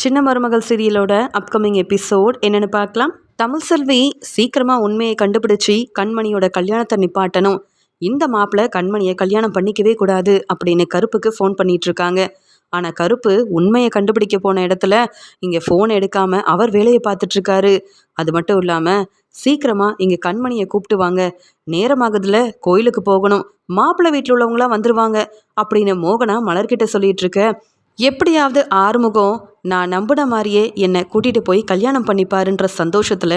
சின்ன மருமகள் சீரியலோட upcoming episode என்னென்னு பார்க்கலாம். தமிழ் செல்வி சீக்கிரமாக உண்மையை கண்டுபிடிச்சி கண்மணியோட கல்யாணத்தை நிப்பாட்டணும். இந்த மாப்பிள்ளை கண்மணியை கல்யாணம் பண்ணிக்கவே கூடாது அப்படின்னு கருப்புக்கு ஃபோன் பண்ணிட்டு இருக்காங்க. ஆனால் கருப்பு உண்மையை கண்டுபிடிக்க போன இடத்துல இங்கே ஃபோன் எடுக்காமல் அவர் வேலையை பார்த்துட்ருக்காரு. அது மட்டும் இல்லாமல் சீக்கிரமாக இங்கே கண்மணியை கூப்பிட்டு வாங்க, நேரமாகுதுல கோயிலுக்கு போகணும், மாப்பிள்ளை வீட்டில் உள்ளவங்களாம் வந்துடுவாங்க அப்படின்னு மோகனா மலர்கிட்ட சொல்லிட்டு இருக்க, எப்படியாவது ஆறுமுகம் நான் நம்பின மாதிரியே என்னை கூட்டிகிட்டு போய் கல்யாணம் பண்ணிப்பாருன்ற சந்தோஷத்தில்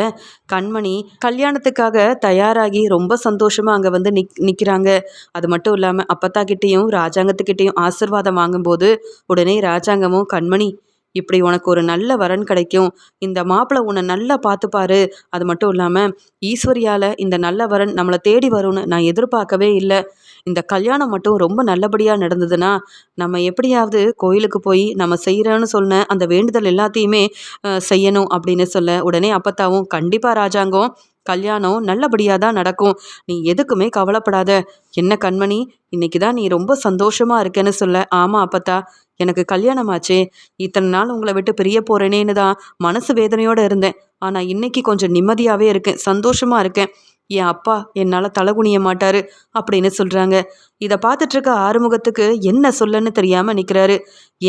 கண்மணி கல்யாணத்துக்காக தயாராகி ரொம்ப சந்தோஷமாக அங்கே வந்து நிற்கிறாங்க. அது மட்டும் இல்லாமல் அப்பத்தாக்கிட்டேயும் ராஜாங்கத்துக்கிட்டேயும் ஆசிர்வாதம் வாங்கும்போது உடனே ராஜாங்கமும், கண்மணி இப்படி உனக்கு ஒரு நல்ல வரன் கிடைக்கும், இந்த மாப்பிள்ளை உன்னை நல்லா பார்த்துப்பாரு, அது மட்டும் இல்லாமல் ஈஸ்வரியால் இந்த நல்ல வரன் நம்மளை தேடி வரும்னு நான் எதிர்பார்க்கவே இல்லை, இந்த கல்யாணம் மட்டும் ரொம்ப நல்லபடியாக நடந்ததுன்னா நம்ம எப்படியாவது கோயிலுக்கு போய் நம்ம செய்கிறோன்னு சொன்ன அந்த வேண்டுதல் எல்லாத்தையுமே செய்யணும் அப்படின்னு சொல்ல, உடனே அப்பத்தாவும், கண்டிப்பாக ராஜாங்கம் கல்யாணம் நல்லபடியாக தான் நடக்கும், நீ எதுக்குமே கவலைப்படாத, என்ன கண்மணி இன்னைக்கு தான் நீ ரொம்ப சந்தோஷமாக இருக்கேன்னு சொல்ல, ஆமாம் அப்பத்தா எனக்கு கல்யாணம் ஆச்சே, இத்தனை நாள் உங்களை விட்டு பிரிய போகிறேனேன்னு தான் மனசு வேதனையோடு இருந்தேன், ஆனால் இன்னைக்கு கொஞ்சம் நிம்மதியாகவே இருக்கேன், சந்தோஷமாக இருக்கேன், என் அப்பா என்னால் தலகுனிய மாட்டார் அப்படின்னு சொல்கிறாங்க. இதை பார்த்துட்ருக்க ஆறுமுகத்துக்கு என்ன சொல்லன்னு தெரியாமல் நிற்கிறாரு.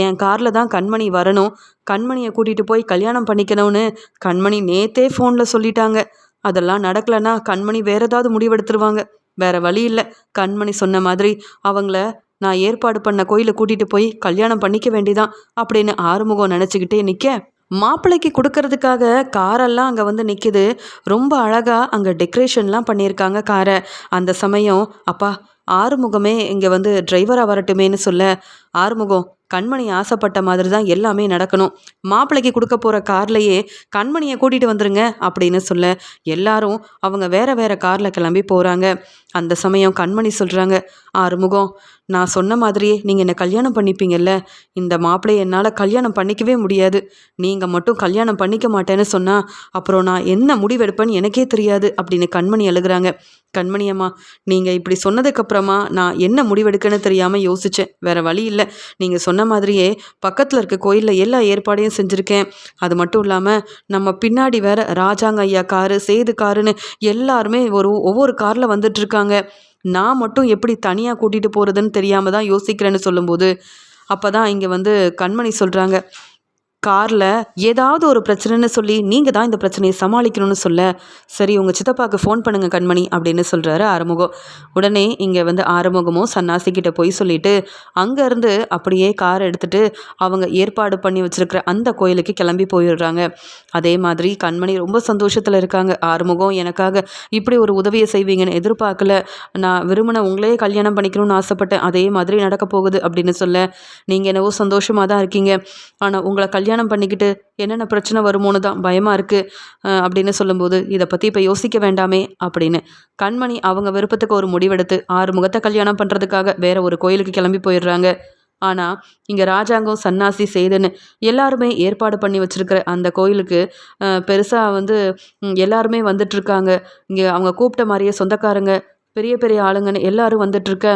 என் காரில் தான் கண்மணி வரணும், கண்மணியை கூட்டிகிட்டு போய் கல்யாணம் பண்ணிக்கணும்னு கண்மணி நேத்தே ஃபோனில் சொல்லிட்டாங்க, அதெல்லாம் நடக்கலைன்னா கண்மணி வேற ஏதாவது முடிவெடுத்துருவாங்க, வேற வழி இல்லை, கண்மணி சொன்ன மாதிரி அவங்கள நான் ஏற்பாடு பண்ண கோயிலை கூட்டிகிட்டு போய் கல்யாணம் பண்ணிக்க வேண்டிதான் அப்படின்னு ஆறுமுகம் நினச்சிக்கிட்டே நிற்க, மாப்பிள்ளைக்கு கொடுக்கறதுக்காக காரெல்லாம் அங்கே வந்து நிற்கிது. ரொம்ப அழகாக அங்கே டெக்கரேஷன்லாம் பண்ணியிருக்காங்க காரை. அந்த சமயம் அப்பா ஆறுமுகமே இங்கே வந்து டிரைவராக வரட்டுமேன்னு சொல்ல, ஆறுமுகம் கண்மணி ஆசைப்பட்ட மாதிரி தான் எல்லாமே நடக்கணும், மாப்பிள்ளைக்கு கொடுக்க போகிற கார்லையே கண்மணியை கூட்டிகிட்டு வந்துருங்க அப்படின்னு சொல்ல, எல்லாரும் அவங்க வேற வேற காரில் கிளம்பி போகிறாங்க. அந்த சமயம் கண்மணி சொல்கிறாங்க, ஆறுமுகம் நான் சொன்ன மாதிரியே நீங்கள் என்னை கல்யாணம் பண்ணிப்பீங்கல்ல, இந்த மாப்பிள்ளையை என்னால் கல்யாணம் பண்ணிக்கவே முடியாது, நீங்கள் மட்டும் கல்யாணம் பண்ணிக்க மாட்டேன்னு சொன்னால் அப்புறம் நான் என்ன முடிவெடுப்பேன்னு எனக்கே தெரியாது அப்படின்னு கண்மணி அழுகிறாங்க. கண்மணி அம்மா நீங்கள் இப்படி சொன்னதுக்கப்புறமா நான் என்ன முடிவெடுக்கன்னு தெரியாமல் யோசித்தேன், வேறு வழி இல்லை, நீங்கள் சொன்ன மாதிரியே பக்கத்தில் இருக்க கோயிலில் எல்லா ஏற்பாடையும் செஞ்சுருக்கேன், அது மட்டும் இல்லாமல் நம்ம பின்னாடி வேற ராஜாங்க ஐயா காரு, சேது காருன்னு எல்லாருமே ஒவ்வொரு காரில் வந்துட்டுருக்காங்க, நான் மட்டும் எப்படி தனியாக கூட்டிகிட்டு போகிறதுன்னு தெரியாமல் தான் யோசிக்கிறேன்னு சொல்லும்போது அப்போ தான் இங்கே வந்து கண்மணி சொல்கிறாங்க, காரில் ஏதாவது ஒரு பிரச்சனைன்னு சொல்லி நீங்கள் தான் இந்த பிரச்சனையை சமாளிக்கணும்னு சொல்ல, சரி உங்கள் சித்தப்பாவுக்கு ஃபோன் பண்ணுங்கள் கண்மணி அப்படின்னு சொல்கிறாரு ஆறுமுகம். உடனே இங்கே வந்து ஆறுமுகமும் சன்னாசிக்கிட்ட போய் சொல்லிவிட்டு அங்கேருந்து அப்படியே கார் எடுத்துகிட்டு அவங்க ஏற்பாடு பண்ணி வச்சுருக்கிற அந்த கோயிலுக்கு கிளம்பி போயிடுறாங்க. அதே மாதிரி கண்மணி ரொம்ப சந்தோஷத்தில் இருக்காங்க. ஆறுமுகம் எனக்காக இப்படி ஒரு உதவியை செய்வீங்கன்னு எதிர்பார்க்கல, நான் விரும்பின உங்களே கல்யாணம் பண்ணிக்கணும்னு ஆசைப்பட்டேன், அதே மாதிரி நடக்க போகுது அப்படின்னு சொல்ல, நீங்கள் என்னவோ சந்தோஷமாக தான் இருக்கீங்க, ஆனால் உங்களை கல்யாணம் பண்ணிக்கிட்டு என்னென்ன பிரச்சனை வருமோன்னு தான் பயமாக இருக்குது அப்படின்னு சொல்லும்போது, இதை பற்றி இப்போ யோசிக்க வேண்டாமே அப்படின்னு கண்மணி அவங்க விருப்பத்துக்கு ஒரு முடிவெடுத்து ஆறுமுகத்தை கல்யாணம் பண்ணுறதுக்காக வேற ஒரு கோயிலுக்கு கிளம்பி போயிடுறாங்க. ஆனால் இங்கே ராஜாங்கம் சன்னாசி சேதுன்னு எல்லாருமே ஏற்பாடு பண்ணி வச்சுருக்கிற அந்த கோயிலுக்கு பெருசாக வந்து எல்லாருமே வந்துட்டுருக்காங்க. இங்கே அவங்க கூப்பிட்ட மாதிரியே சொந்தக்காரங்க பெரிய பெரிய ஆளுங்கன்னு எல்லாரும் வந்துட்டுருக்க,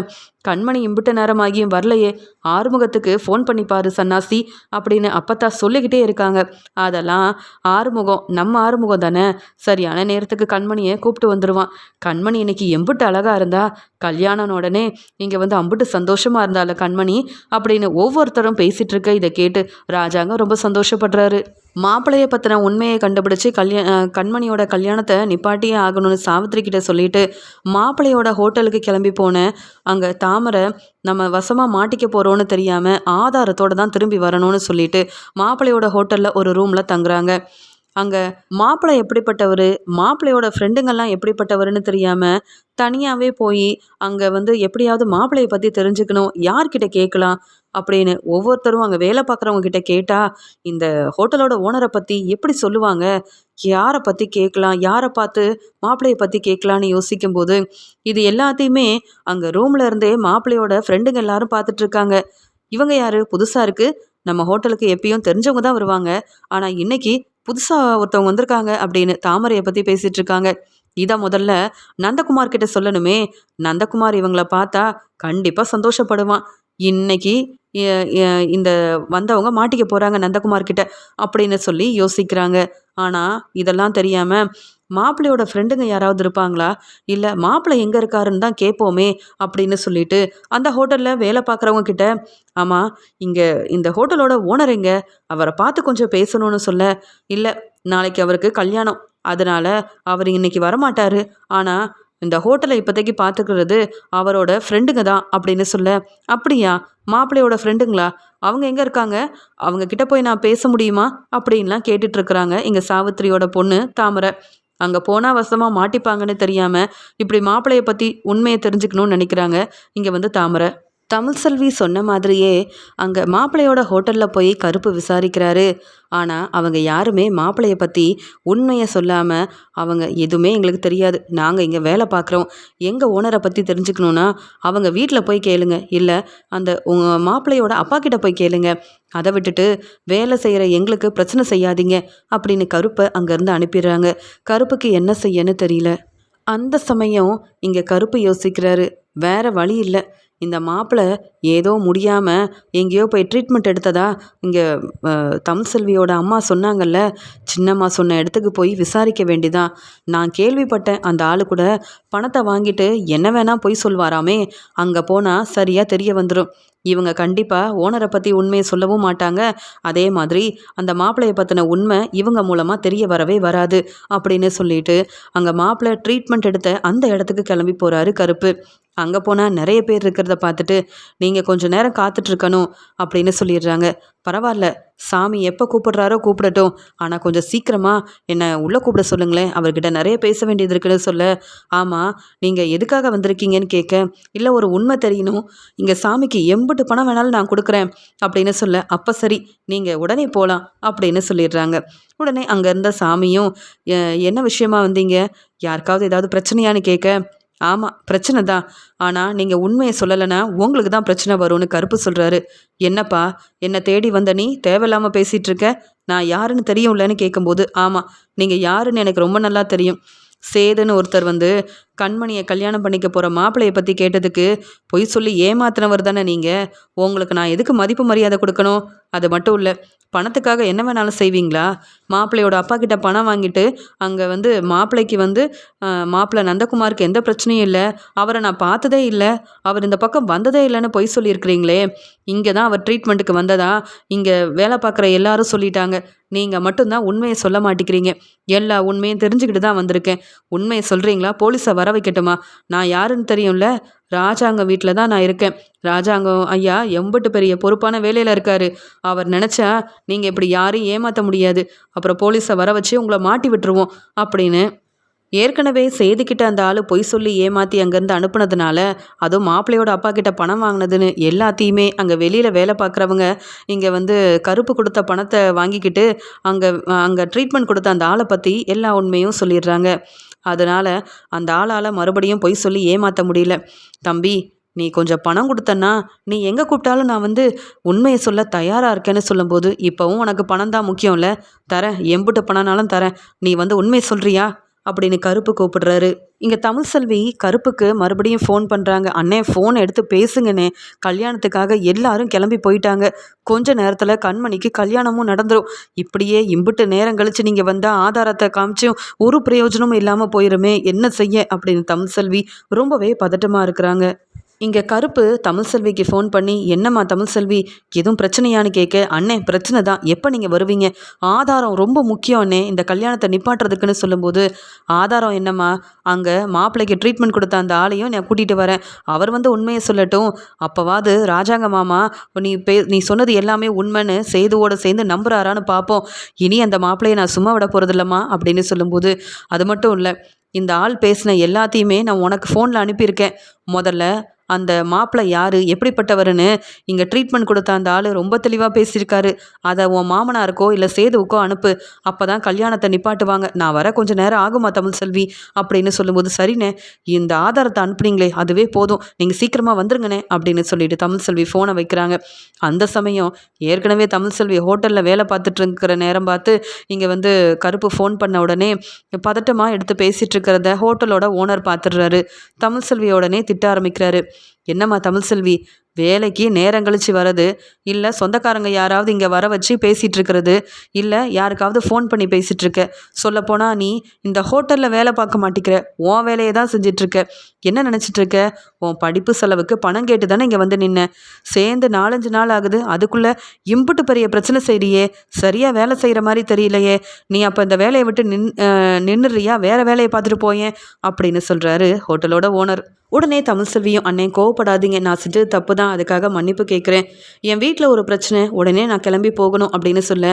கண்மணி இம்பிட்ட நேரமாகியும் வரலையே, ஆறுமுகத்துக்கு ஃபோன் பண்ணிப்பாரு சன்னாசி அப்படின்னு அப்பத்தா சொல்லிக்கிட்டே இருக்காங்க. அதெல்லாம் ஆறுமுகம் நம்ம ஆறுமுகம் தானே, சரியான நேரத்துக்கு கண்மணியை கூப்பிட்டு வந்துடுவான், கண்மணி இன்னைக்கு எம்பிட்டு அழகாக இருந்தா, கல்யாணம் உடனே இங்கே வந்து அம்பிட்டு சந்தோஷமாக இருந்தால கண்மணி அப்படின்னு ஒவ்வொருத்தரும் பேசிகிட்டு இருக்க. இதை கேட்டு ராஜாங்க ரொம்ப சந்தோஷப்படுறாரு. மாப்பிள்ளையை பற்றின உண்மையை கண்டுபிடிச்சி கண்மணியோட கல்யாணத்தை நிப்பாட்டியே ஆகணும்னு சாவித்திரி கிட்ட சொல்லிட்டு மாப்பிள்ளையோட ஹோட்டலுக்கு கிளம்பி போனேன். அங்கே தாமரை நம்ம வசமாக மாட்டிக்க போகிறோன்னு தெரியாமல் ஆதாரத்தோடு தான் திரும்பி வரணும்னு சொல்லிட்டு மாப்பிள்ளையோட ஹோட்டலில் ஒரு ரூமில் தங்குறாங்க. அங்கே மாப்பிள்ளை எப்படிப்பட்டவர், மாப்பிள்ளையோட ஃப்ரெண்டுங்கள்லாம் எப்படிப்பட்டவர்னு தெரியாமல் தனியாகவே போய் அங்கே வந்து எப்படியாவது மாப்பிள்ளையை பற்றி தெரிஞ்சுக்கணும், யார்கிட்ட கேட்கலாம் அப்படின்னு ஒவ்வொருத்தரும் அங்கே வேலை பார்க்குறவங்க கிட்ட கேட்டால் இந்த ஹோட்டலோட ஓனரை பற்றி எப்படி சொல்லுவாங்க, யாரை பற்றி கேட்கலாம், யாரை பார்த்து மாப்பிள்ளையை பற்றி கேட்கலான்னு யோசிக்கும்போது இது எல்லாத்தையுமே அங்கே ரூமில் இருந்தே மாப்பிள்ளையோட ஃப்ரெண்டுங்க எல்லாரும் பார்த்துட்ருக்காங்க. இவங்க யார், புதுசாக இருக்குது, நம்ம ஹோட்டலுக்கு எப்பயும் தெரிஞ்சவங்க தான் வருவாங்க, ஆனால் இன்னைக்கு புதுசாக ஒருத்தவங்க வந்திருக்காங்க அப்படின்னு தாமரையை பற்றி பேசிகிட்டு இருக்காங்க. இதை முதல்ல நந்தகுமார் கிட்ட சொல்லணுமே. நந்தகுமார் இவங்கள பார்த்தா கண்டிப்பாக சந்தோஷப்படுவான். இன்னைக்கு இந்த வந்தவங்க மாட்டிக்க போகிறாங்க நந்தகுமார் கிட்ட அப்படின்னு சொல்லி யோசிக்கிறாங்க. ஆனால் இதெல்லாம் தெரியாமல் மாப்பிள்ளையோட ஃப்ரெண்டுங்க யாராவது இருப்பாங்களா, இல்லை மாப்பிள்ளை எங்கே இருக்காருன்னு தான் கேட்போமே அப்படின்னு சொல்லிட்டு அந்த ஹோட்டலில் வேலை பார்க்குறவங்க கிட்ட, ஆமாம் இங்கே இந்த ஹோட்டலோட ஓனர் எங்க, அவரை பார்த்து கொஞ்சம் பேசணும்னு சொல்ல, இல்லை நாளைக்கு அவருக்கு கல்யாணம், அதனால் அவர் இன்னைக்கு வரமாட்டார், ஆனால் இந்த ஹோட்டலை இப்போதைக்கு பார்த்துக்கிறது அவரோட ஃப்ரெண்டுங்க தான் அப்படின்னு சொல்ல, அப்படியா மாப்பிள்ளையோட ஃப்ரெண்டுங்களா, அவங்க எங்கே இருக்காங்க, அவங்க கிட்ட போய் நான் பேச முடியுமா அப்படின்லாம் கேட்டுட்ருக்குறாங்க இங்கே சாவித்திரியோட பொண்ணு தாமரை. அங்கே போனால் வசமாக மாட்டிப்பாங்கன்னு தெரியாமல் இப்படி மாப்பிள்ளையை பற்றி உண்மையை தெரிஞ்சுக்கணும்னு நினைக்கிறாங்க இங்கே வந்து தாமரை. தமிழ்செல்வி சொன்ன மாதிரியே அங்கே மாப்பிள்ளையோட ஹோட்டலில் போய் கருப்பு விசாரிக்கிறாரு. ஆனால் அவங்க யாருமே மாப்பிள்ளையை பற்றி உண்மையை சொல்லாமல், அவங்க எதுவுமே எங்களுக்கு தெரியாது, நாங்கள் இங்கே வேலை பார்க்குறோம், எங்கள் ஓனரை பற்றி தெரிஞ்சுக்கணுன்னா அவங்க வீட்டில் போய் கேளுங்க, இல்லை அந்த உங்கள் மாப்பிள்ளையோட அப்பா கிட்ட போய் கேளுங்க, அதை விட்டுட்டு வேலை செய்கிற எங்களுக்கு பிரச்சனை செய்யாதீங்க அப்படின்னு கருப்பை அங்கேருந்து அனுப்பிடுறாங்க. கருப்புக்கு என்ன செய்யன்னு தெரியல. அந்த சமயம் இங்கே கருப்பு யோசிக்கிறாரு, வேற வழி இல்லை, இந்த மாப்பிள்ளை ஏதோ முடியாமல் எங்கேயோ போய் ட்ரீட்மெண்ட் எடுத்ததா இங்கே தமிழ்செல்வியோட அம்மா சொன்னாங்கல்ல, சின்னம்மா சொன்ன இடத்துக்கு போய் விசாரிக்க வேண்டிதான். நான் கேள்விப்பட்டேன் அந்த ஆளு கூட பணத்தை வாங்கிட்டு என்ன வேணால் பொய் சொல்வாராமே, அங்கே போனால் சரியாக தெரிய வந்துடும். இவங்க கண்டிப்பாக ஓனரை பற்றி உண்மையை சொல்லவும் மாட்டாங்க, அதே மாதிரி அந்த மாப்பிள்ளையை பற்றின உண்மை இவங்க மூலமாக தெரிய வரவே வராது அப்படின்னு சொல்லிட்டு அங்கே மாப்பிள்ளை ட்ரீட்மெண்ட் எடுத்த அந்த இடத்துக்கு கிளம்பி போகிறாரு கருப்பு. அங்கே போனால் நிறைய பேர் இருக்கிறத பார்த்துட்டு, நீங்கள் கொஞ்சம் நேரம் காத்துட்ருக்கணும் அப்படின்னு சொல்லிடுறாங்க. பரவாயில்ல, சாமி எப்போ கூப்பிடுறாரோ கூப்பிடட்டும், ஆனால் கொஞ்சம் சீக்கிரமாக என்னை உள்ளே கூப்பிட சொல்லுங்களேன், அவர்கிட்ட நிறைய பேச வேண்டியது இருக்குன்னு சொல்ல, ஆமாம் நீங்கள் எதுக்காக வந்திருக்கீங்கன்னு கேட்க, இல்லை ஒரு உண்மை தெரியணும், இங்கே சாமிக்கு எம்பிட்டு பணம் வேணாலும் நான் கொடுக்குறேன் அப்படின்னு சொல்ல, அப்போ சரி நீங்கள் உடனே போகலாம் அப்படின்னு சொல்லிடுறாங்க. உடனே அங்கே இருந்த சாமியும், என்ன விஷயமா வந்தீங்க, யாருக்காவது ஏதாவது பிரச்சனையான்னு கேட்க, ஆமாம் பிரச்சனை தான், ஆனால் நீங்கள் உண்மையை சொல்லலைன்னா உங்களுக்கு தான் பிரச்சனை வரும்னு கருப்பு சொல்கிறாரு. என்னப்பா என்னை தேடி வந்த நீ தேவையில்லாமல் பேசிகிட்டு இருக்க, நான் யாருன்னு தெரியும்லன்னு கேட்கும்போது, ஆமாம் நீங்கள் யாருன்னு எனக்கு ரொம்ப நல்லா தெரியும், சேதுன்னு ஒருத்தர் வந்து கண்மணியை கல்யாணம் பண்ணிக்க போகிற மாப்பிள்ளையை பற்றி கேட்டதுக்கு பொய் சொல்லி ஏமாத்தினவர் தானே நீங்கள், உங்களுக்கு நான் எதுக்கு மதிப்பு மரியாதை கொடுக்கணும், அது மட்டும் இல்லை பணத்துக்காக என்ன வேணாலும் செய்வீங்களா, மாப்பிள்ளையோட அப்பா கிட்ட பணம் வாங்கிட்டு அங்கே வந்து மாப்பிள்ளைக்கு வந்து மாப்பிள்ளை நந்தகுமாருக்கு எந்த பிரச்சனையும் இல்லை, அவரை நான் பார்த்ததே இல்லை, அவர் இந்த பக்கம் வந்ததே இல்லைன்னு பொய் சொல்லியிருக்கிறீங்களே, இங்கே தான் அவர் ட்ரீட்மெண்ட்டுக்கு வந்ததா இங்கே வேலை பார்க்குற எல்லாரும் சொல்லிட்டாங்க, நீங்கள் மட்டும்தான் உண்மையை சொல்ல மாட்டேங்கிறீங்க, எல்லா உண்மையும் தெரிஞ்சுக்கிட்டு தான் வந்திருக்கேன், உண்மையை சொல்கிறீங்களா, போலீஸை வர வைக்கட்டுமா, நான் யாருன்னு தெரியும்ல, ராஜாங்கம் வீட்டில் தான் நான் இருக்கேன், ராஜாங்கம் ஐயா எம்பிட்டு பெரிய பொறுப்பான வேலையில் இருக்காரு, அவர் நினச்சா நீங்கள் இப்படி யாரையும் ஏமாற்ற முடியாது, அப்புறம் போலீஸை வர வச்சு உங்களை மாட்டி விட்டுருவோம் அப்படின்னு ஏற்கனவே செய்துக்கிட்ட அந்த ஆள் பொய் சொல்லி ஏமாற்றி அங்கேருந்து அனுப்புனதுனால, அதுவும் மாப்பிள்ளையோட அப்பா கிட்ட பணம் வாங்கினதுன்னு எல்லாத்தையுமே அங்கே வெளியில் வேலை பார்க்குறவங்க இங்கே வந்து கருப்பு கொடுத்த பணத்தை வாங்கிக்கிட்டு அங்கே ட்ரீட்மெண்ட் கொடுத்த அந்த ஆளை பற்றி எல்லா உண்மையும் சொல்லிடுறாங்க. அதனால் அந்த ஆளால் மறுபடியும் பொய் சொல்லி ஏமாற்ற முடியல. தம்பி நீ கொஞ்சம் பணம் கொடுத்தன்னா நீ எங்கே கூப்பிட்டாலும் நான் வந்து உண்மையை சொல்ல தயாராக இருக்கேன்னு சொல்லும்போது, இப்போவும் உனக்கு பணம் தான் முக்கியம் இல்லை, தரேன் எம்பிட்டு பணம்னாலும் தரேன், நீ வந்து உண்மையை சொல்கிறியா அப்படின்னு கருப்பு கூப்பிடுறாரு. இங்கே தமிழ்செல்வி கருப்புக்கு மறுபடியும் ஃபோன் பண்ணுறாங்க. அண்ணே ஃபோன் எடுத்து பேசுங்கண்ணே, கல்யாணத்துக்காக எல்லாரும் கிளம்பி போயிட்டாங்க, கொஞ்ச நேரத்தில் கண்மணிக்கு கல்யாணமும் நடந்துடும், இப்படியே இம்பிட்டு நேரம் கழித்து நீங்கள் வந்தால் ஆதாரத்தை காமிச்சும் ஒரு பிரயோஜனமும் இல்லாமல் போயிருமே, என்ன செய்ய அப்படின்னு தமிழ்செல்வி ரொம்பவே பதட்டமாக இருக்கிறாங்க. இங்கே கருப்பு தமிழ்செல்விக்கு ஃபோன் பண்ணி, என்னம்மா தமிழ்செல்வி எதுவும் பிரச்சனையான்னு கேட்க, அண்ணே பிரச்சனை தான், எப்போ நீங்கள் வருவீங்க, ஆதாரம் ரொம்ப முக்கியம் அண்ணே இந்த கல்யாணத்தை நிப்பாட்டுறதுக்குன்னு சொல்லும்போது, ஆதாரம் என்னம்மா, அங்கே மாப்பிள்ளைக்கு ட்ரீட்மெண்ட் கொடுத்த அந்த ஆளையும் நான் கூட்டிகிட்டு வரேன், அவர் வந்து உண்மையை சொல்லட்டும், அப்போவாது ராஜாங்க மாமா நீ சொன்னது எல்லாமே உண்மைன்னு சேதுவோடு சேர்ந்து நம்புறாரான்னு பார்ப்போம், இனி அந்த மாப்பிள்ளையை நான் சும்மா விட போகிறதில்லம்மா அப்படின்னு சொல்லும்போது, அது மட்டும் இல்லை இந்த ஆள் பேசின எல்லாத்தையுமே நான் உனக்கு ஃபோனில் அனுப்பியிருக்கேன், முதல்ல அந்த மாப்பிள்ளை யார், எப்படிப்பட்டவருன்னு இங்கே ட்ரீட்மெண்ட் கொடுத்த அந்த ஆள் ரொம்ப தெளிவாக பேசியிருக்காரு. அதை உன் மாமனாருக்கோ இல்லை சேதுவுக்கோ அனுப்பு, அப்போ தான் கல்யாணத்தை நிப்பாட்டுவாங்க. நான் வர கொஞ்சம் நேரம் ஆகுமா தமிழ்செல்வி அப்படின்னு சொல்லும்போது, சரிண்ணே இந்த ஆதாரத்தை அனுப்புனீங்களே அதுவே போதும், நீங்கள் சீக்கிரமாக வந்துருங்கண்ணே அப்படின்னு சொல்லிட்டு தமிழ்செல்வி ஃபோனை வைக்கிறாங்க. அந்த சமயம் ஏற்கனவே தமிழ்செல்வி ஹோட்டலில் வேலை பார்த்துட்டு இருக்கிற நேரம் பார்த்து இங்கே வந்து கருப்பு ஃபோன் பண்ண உடனே பதட்டமாக எடுத்து பேசிகிட்டு இருக்கிறத ஹோட்டலோட ஓனர் பார்த்துடுறாரு. தமிழ்செல்வியோட உடனே திட்ட ஆரம்பிக்கிறாரு. என்னம்மா தமிழ்செல்வி, வேலைக்கு நேரம் கழிச்சு வர்றது, இல்லை சொந்தக்காரங்க யாராவது இங்கே வர வச்சு பேசிகிட்டு இருக்கிறது, இல்லை யாருக்காவது ஃபோன் பண்ணி பேசிகிட்டு இருக்க. சொல்லப்போனால் நீ இந்த ஹோட்டலில் வேலை பார்க்க மாட்டிக்கிற, உன் வேலையை தான் செஞ்சிட்ருக்க. என்ன நினச்சிட்டு இருக்க? உன் படிப்பு செலவுக்கு பணம் கேட்டு தானே இங்கே வந்து நின்ன. சேர்ந்து 4-5 நாள் ஆகுது, அதுக்குள்ளே இம்புட்டு பெரிய பிரச்சனை செய்கிறியே, சரியாக வேலை செய்கிற மாதிரி தெரியலையே. நீ அப்போ இந்த வேலையை விட்டு நின்றுறியா, வேறு வேலையை பார்த்துட்டு போயேன் அப்படின்னு சொல்கிறாரு ஹோட்டலோட ஓனர். உடனே தமிழ்செல்வியும், அண்ணே கோவப்படாதீங்க, நான் செஞ்சது தப்பு தான், அதுக்காக மன்னிப்பு கேட்குறேன். என் வீட்டில் ஒரு பிரச்சனை, உடனே நான் கிளம்பி போகணும் அப்படின்னு சொல்ல,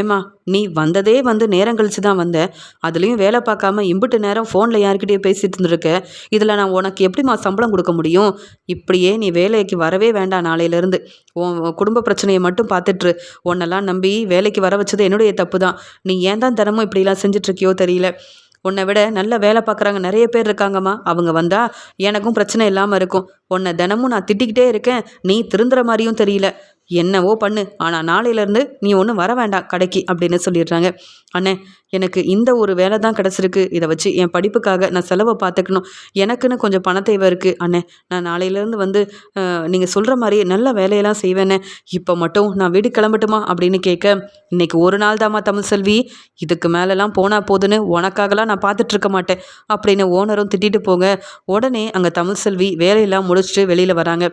ஏம்மா நீ வந்ததே வந்து நேரம் கழிச்சு தான் வந்த, அதுலேயும் வேலை பார்க்காம இம்புட்டு நேரம் ஃபோனில் யார்கிட்டயே பேசிட்டு இருந்திருக்க, இதில் நான் உனக்கு எப்படிம்மா சம்பளம் கொடுக்க முடியும்? இப்படியே நீ வேலைக்கு வரவே வேண்டாம், நாளையிலேருந்து உன் குடும்ப பிரச்சனையை மட்டும் பார்த்துட்ரு. உன்னெல்லாம் நம்பி வேலைக்கு வர வச்சது என்னுடைய தப்பு தான். நீ ஏன் தான் தினமும் இப்படிலாம் செஞ்சிட்ருக்கியோ தெரியல. உன்னை விட நல்ல வேலை பார்க்குறாங்க நிறைய பேர் இருக்காங்கம்மா, அவங்க வந்தால் எனக்கும் பிரச்சனை இல்லாமல் இருக்கும். உன்னை தினமும் நான் திட்டிக்கிட்டே இருக்கேன், நீ திருந்துற மாதிரியும் தெரியல. என்னவோ பண்ணு, ஆனால் நாளையிலேருந்து நீ ஒன்றும் வர வேண்டாம் கடைக்கு அப்படின்னு சொல்லிடுறாங்க. அண்ணே எனக்கு இந்த ஒரு வேலை தான் கிடச்சிருக்கு, இதை வச்சு என் படிப்புக்காக நான் செலவை பார்த்துக்கணும், எனக்குன்னு கொஞ்சம் பண தேவை இருக்குது அண்ணே. நான் நாளையிலேருந்து வந்து நீங்கள் சொல்கிற மாதிரி நல்ல வேலையெல்லாம் செய்வேண்ணே. இப்போ மட்டும் நான் வீடு கிளம்பட்டுமா அப்படின்னு கேட்க, இன்றைக்கி ஒரு நாள் தாம்மா தமிழ்செல்வி, இதுக்கு மேலெலாம் போனால் போதுன்னு உனக்காகலாம் நான் பார்த்துட்ருக்க மாட்டேன் அப்படின்னு ஓனரும் திட்டிட்டு போங்க. உடனே அங்கே தமிழ்செல்வி வேலையெல்லாம் முடிச்சுட்டு வெளியில் வராங்க.